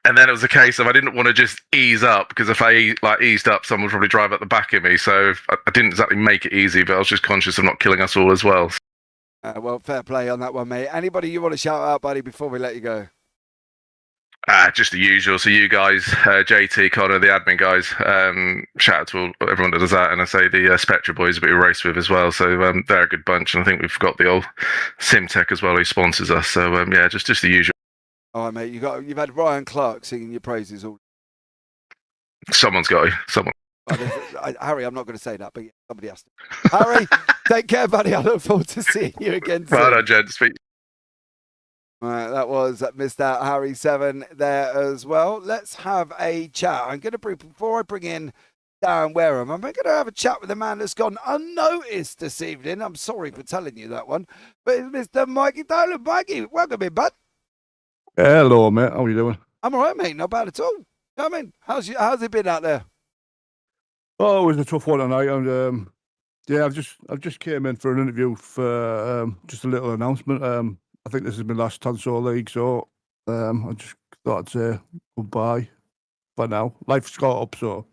And then it was a case of I didn't want to just ease up because if I eased up, someone would probably drive at the back of me. So I didn't exactly make it easy, but I was just conscious of not killing us all as well. Well, fair play on that one, mate. Anybody you want to shout out, buddy, before we let you go? Just the usual. So you guys, JT, Connor, the admin guys, shout out to everyone that does that. And I say the Spectra boys that we race with as well. So they're a good bunch. And I think we've got the old Simtech as well who sponsors us. So yeah, just the usual. All right, mate. You've had Ryan Clark singing your praises all. Someone's got to. Someone. Harry, I'm not going to say that, but yeah, somebody has to. Harry, take care, buddy. I look forward to seeing you again soon. Right on, Jen. Speak. Right, that was Mr. Harry 7 there as well. Let's have a chat. I'm going to before I bring in Darren Wareham, I'm going to have a chat with a man that's gone unnoticed this evening. I'm sorry for telling you that one, but it's Mr. Mikey Tyler. Mikey, welcome in, bud. Hello, mate. How are you doing? I'm all right, mate. Not bad at all. Come in. How's it been out there? Oh, it was a tough one tonight. And yeah, I've just came in for an interview for just a little announcement. I think this is my last Tanso league, so I just thought I'd say goodbye for now. Life's got up, so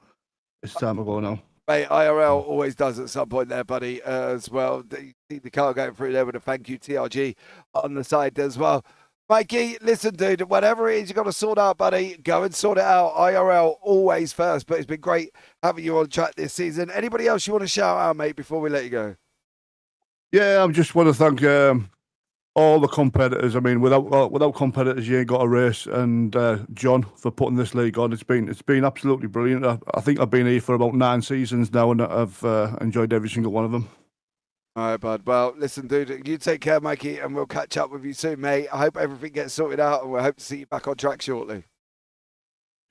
it's time to go now. Mate, IRL always does at some point there, buddy, as well. You see the car going through there with a thank you TRG on the side as well. Mikey, listen, dude, whatever it is you got to sort out, buddy, go and sort it out. IRL always first, but it's been great having you on track this season. Anybody else you want to shout out, mate, before we let you go? Yeah, I just want to thank all the competitors. I mean, without competitors, you ain't got a race. And John for putting this league on. It's been absolutely brilliant. I think I've been here for about 9 seasons now, and I've enjoyed every single one of them. All right, bud. Well, listen, dude, you take care, Mikey, and we'll catch up with you soon, mate. I hope everything gets sorted out, and we'll hope to see you back on track shortly.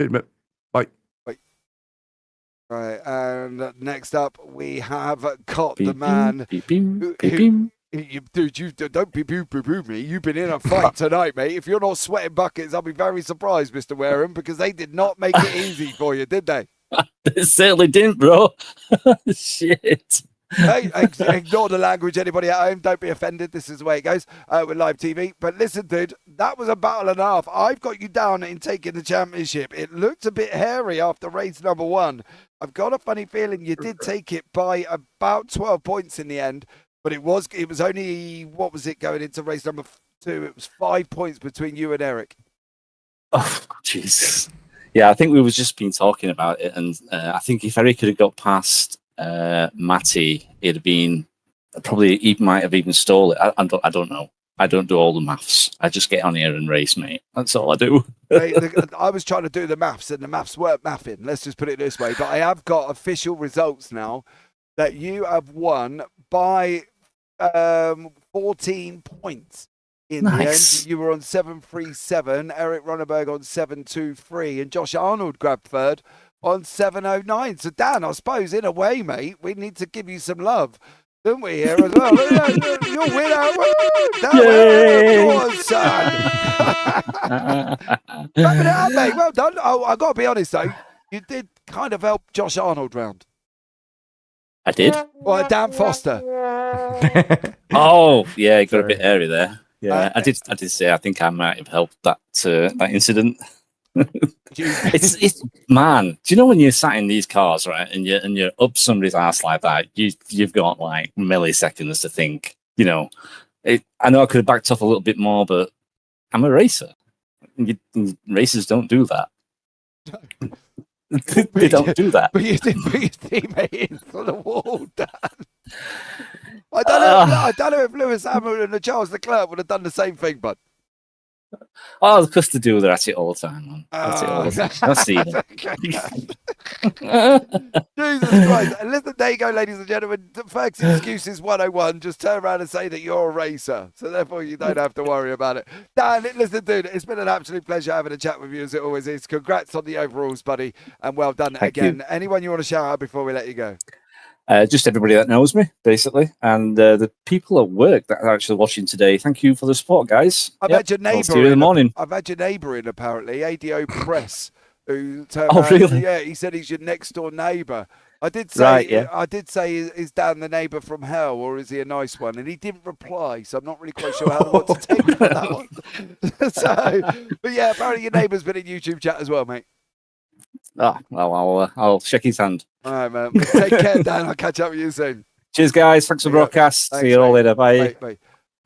Cheers, mate. Bye. Bye. All right, and next up, we have got the man dude, you don't poo me. You've been in a fight tonight, mate. If you're not sweating buckets, I'll be very surprised, Mr. Wareham, because they did not make it easy for you, did they? They certainly didn't, bro. Shit. Hey, ignore the language, anybody at home. Don't be offended. This is the way it goes with live TV. But listen, dude, that was a battle and a half. I've got you down in taking the championship. It looked a bit hairy after race number 1. I've got a funny feeling you did take it by about 12 points in the end. But it was only, what was it, going into race number 2? It was 5 points between you and Eric. Oh, jeez. Yeah, I think we was just been talking about it. And I think if Eric could have got past Matty, it'd have been probably he might have even stole it. I don't know. I don't do all the maths. I just get on here and race, mate. That's all I do. I was trying to do the maths, and the maths weren't mathing. Let's just put it this way. But I have got official results now that you have won by 14 points. In the end, you were on 737. Eric Ronneberg on 723, and Josh Arnold grabbed third on 709. So, Dan, I suppose, in a way, mate, we need to give you some love, don't we, here as well? You're winner. Yours, son. Wrapping it up, mate. Well done. Oh, I got to be honest, though. You did kind of help Josh Arnold round. I did? Well, Dan Foster. Oh, yeah, he got a bit hairy there. Yeah, I did say I think I might have helped that incident. It's man, do you know when you're sat in these cars, right, and you're up somebody's ass like that, you've got like milliseconds to think, you know. I know I could have backed off a little bit more, but I'm a racer. Racers don't do that. They don't do that. But you did put your teammate into the wall, Dan. I don't know if Lewis Hamilton and Charles Leclerc would have done the same thing, bud. Oh, because the dude, they're at it all the time, man. At it all the time. I see them. Jesus Christ. And listen, there you go, ladies and gentlemen. Ferg's Excuses 101. Just turn around and say that you're a racer. So therefore, you don't have to worry about it. Dan, listen, dude, it's been an absolute pleasure having a chat with you, as it always is. Congrats on the overalls, buddy. And well done again. Anyone you want to shout out before we let you go? Just everybody that knows me, basically, and the people at work that are actually watching today. Thank you for the support, guys. I've had your neighbour I'll see you in the morning. I've had your neighbour in, apparently, ADO Press, who turned Oh, really? Yeah, he said he's your next door neighbour. I did say, is Dan the neighbour from hell, or is he a nice one? And he didn't reply, so I'm not really quite sure what to take from that one. But yeah, apparently your neighbour's been in YouTube chat as well, mate. Well, I'll shake his hand. All right, man. Take care, Dan. I'll catch up with you soon. Cheers, guys. Thanks for the broadcast. Thanks, see you all later. Bye. Bye.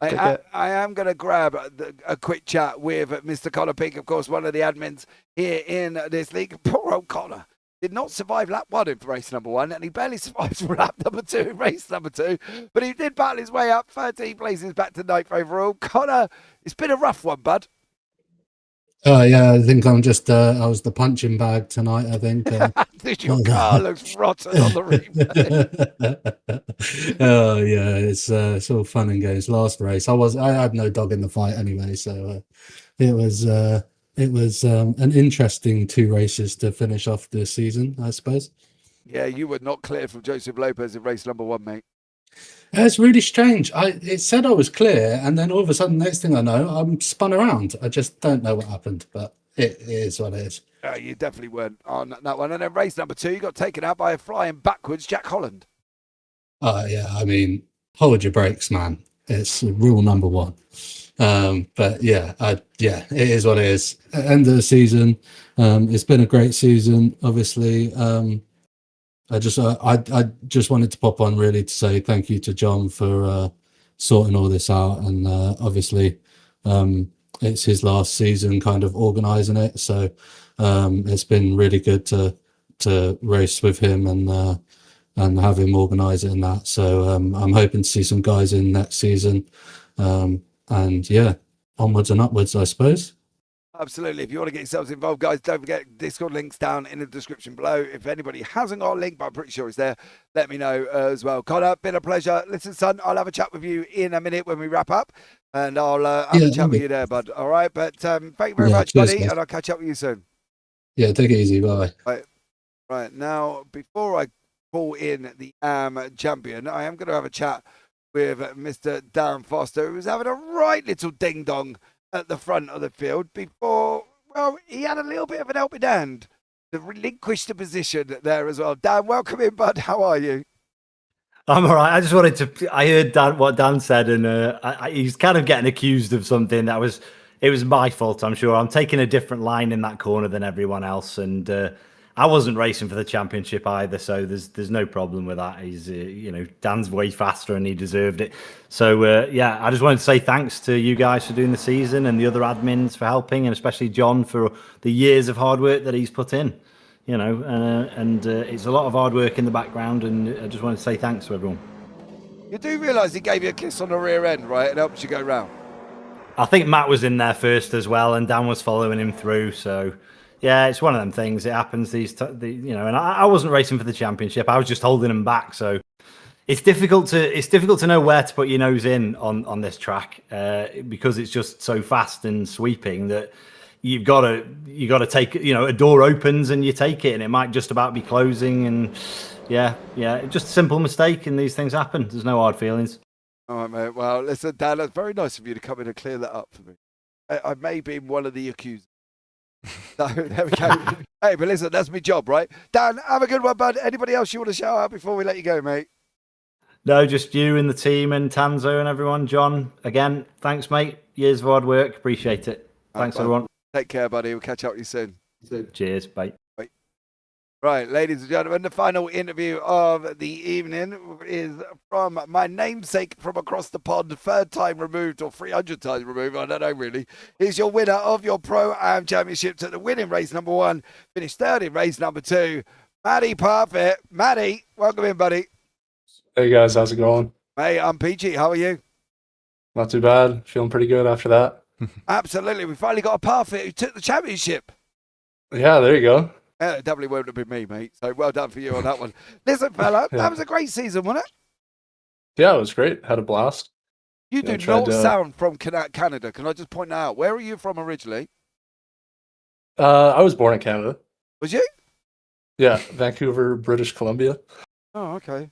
I am going to grab a quick chat with Mr. Connor Peake, of course, one of the admins here in this league. Poor old Connor did not survive lap 1 in race number 1, and he barely survived for lap number 2 in race number 2. But he did battle his way up 13 places back to 9th overall. Connor, it's been a rough one, bud. Yeah, I think I'm just, I was the punching bag tonight, I think. Dude, your car looks rotten on the replay. Oh, yeah, it's all fun and games. Last race, I had no dog in the fight anyway, so it was an interesting 2 races to finish off the season, I suppose. Yeah, you were not clear from Joseph Lopez in race number 1, mate. It's really strange. It said I was clear, and then all of a sudden, next thing I know, I'm spun around. I just don't know what happened, but it is what it is. You definitely weren't on that one. And then race number 2, you got taken out by a flying backwards Jack Holland. Yeah, I mean, hold your brakes, man. It's rule number 1. But yeah, it is what it is. End of the season. It's been a great season, obviously. I just wanted to pop on really to say thank you to John for sorting all this out, and obviously it's his last season kind of organising it, so it's been really good to race with him and have him organise it and that. So I'm hoping to see some guys in next season, and yeah, onwards and upwards, I suppose. Absolutely. If you want to get yourselves involved, guys, don't forget Discord links down in the description below. If anybody hasn't got a link, but I'm pretty sure it's there, let me know as well. Connor, been a pleasure. Listen, son, I'll have a chat with you in a minute when we wrap up, and I'll have a chat with you there, bud. All right, but thank you very much, cheers, buddy, guys. and I'll catch up with you soon. Yeah, take it easy. Bye. Right, now, before I call in the champion, I am going to have a chat with Mr. Darren Foster, who was having a right little ding-dong at the front of the field before, well, he had a little bit of an helping hand to relinquish the position there as well. Dan, welcome in, bud. How are you? I'm all right. I just wanted to, I heard what Dan said, and he's kind of getting accused of something it was my fault, I'm sure. I'm taking a different line in that corner than everyone else, and I wasn't racing for the championship either, so there's no problem with that. He's Dan's way faster and he deserved it. So yeah, I just wanted to say thanks to you guys for doing the season and the other admins for helping, and especially John for the years of hard work that he's put in. And it's a lot of hard work in the background, and I just wanted to say thanks to everyone. You do realise he gave you a kiss on the rear end, right? It helps you go round. I think Matt was in there first as well, and Dan was following him through, so yeah, it's one of them things. It happens. And I wasn't racing for the championship. I was just holding him back. So it's difficult to know where to put your nose in on this track because it's just so fast and sweeping that you got to take. A door opens and you take it, and it might just about be closing. And yeah, just a simple mistake, and these things happen. There's no hard feelings. All right, mate. Well, listen, Dan, that's very nice of you to come in and clear that up for me. I may be one of the accused. So there we go. Hey, but listen, that's my job, right? Dan, have a good one, bud. Anybody else you want to shout out before we let you go, mate? No, just you and the team and Tanso and everyone. John, again, thanks, mate. Years of hard work. Appreciate it. Thanks, everyone. Take care, buddy. We'll catch up with you soon. Cheers. Bye. Right, ladies and gentlemen, the final interview of the evening is from my namesake from across the pond, 3rd time removed or 300 times removed, I don't know really. He's your winner of your Pro-Am Championships at the winning race number 1, finished 3rd in race number 2, Matty Partfitt. Matty, welcome in, buddy. Hey guys, how's it going? Hey, I'm PG. How are you? Not too bad. Feeling pretty good after that. Absolutely. We finally got a Partfitt who took the championship. Yeah, there you go. It definitely wouldn't have been me, mate. So well done for you on that one. Listen, fella, that was a great season, wasn't it? Yeah, it was great. Had a blast. You do not sound from Canada. Can I just point that out? Where are you from originally? I was born in Canada. Was you? Yeah, Vancouver, British Columbia. Oh, okay.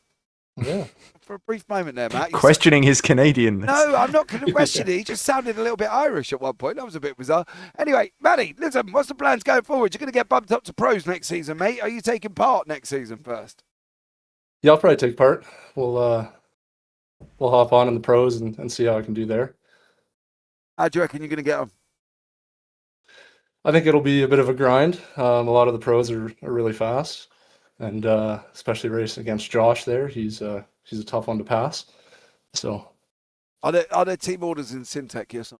Yeah. For a brief moment there, Matt. Questioning his Canadianness. No, I'm not going to question it. He just sounded a little bit Irish at one point. That was a bit bizarre. Anyway, Matty, listen, what's the plans going forward? You're going to get bumped up to pros next season, mate. Are you taking part next season first? Yeah, I'll probably take part. We'll hop on in the pros and see how I can do there. How do you reckon you're going to get on? I think it'll be a bit of a grind. A lot of the pros are really fast, and especially racing against Josh there. He's a tough one to pass. So, are there team orders in Simtech? Yes. Or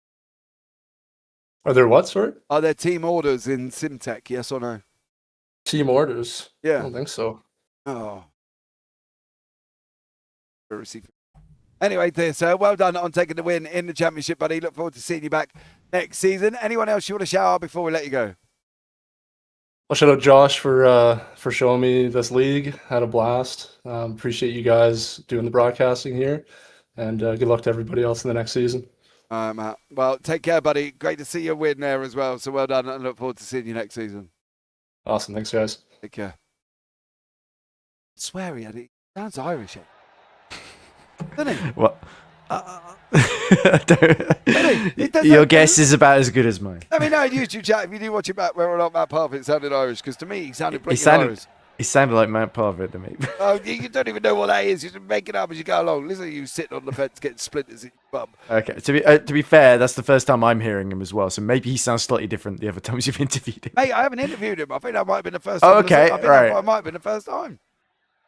no? Are there what, sorry? Are there team orders in Simtech? Yes or no? Team orders? Yeah. I don't think so. Oh. Anyway, dear sir, well done on taking the win in the championship, buddy. Look forward to seeing you back next season. Anyone else you want to shout out before we let you go? Well, shout out Josh for showing me this league. Had a blast. Appreciate you guys doing the broadcasting here, and good luck to everybody else in the next season. All right, Matt. Well, take care, buddy. Great to see you win there as well. So well done, and look forward to seeing you next season. Awesome. Thanks, guys. Take care. I swear he sounds Irish. Doesn't he? What? Your guess is about as good as mine. Let me know in YouTube chat if you do watch it back whether or not Matt Partfitt sounded Irish, because to me he sounded blatantly Irish. He sounded like Matt Partfitt to me. Oh, you don't even know what that is. You just make it up as you go along. Listen to you sitting on the fence getting splinters in your bum. Okay, to be fair, that's the first time I'm hearing him as well, so maybe he sounds slightly different the other times you've interviewed him. Mate, I haven't interviewed him. I think that might have been the first time. Oh, okay, I think right. that might have been the first time.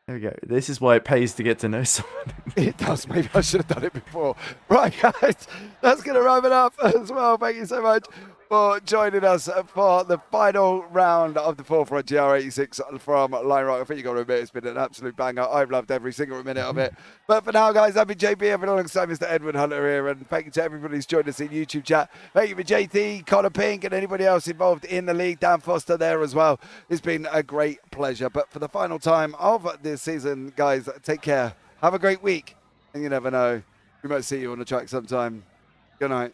There we go. This is why it pays to get to know someone. It does. Maybe I should have done it before. Right, guys, that's going to wrap it up as well. Thank you so much for joining us for the final round of the forefront GR86 from Line Rock. I think you got to admit it's been an absolute banger. I've loved every single minute of it. But for now, guys, I've been JP, everyone alongside Mr. Edward Hunter here, and thank you to everybody who's joined us in YouTube chat. Thank you for JT, Connor Pink, and anybody else involved in the league. Dan Foster there as well. It's been a great pleasure. But for the final time of this season, guys, take care. Have a great week. And you never know, we might see you on the track sometime. Good night.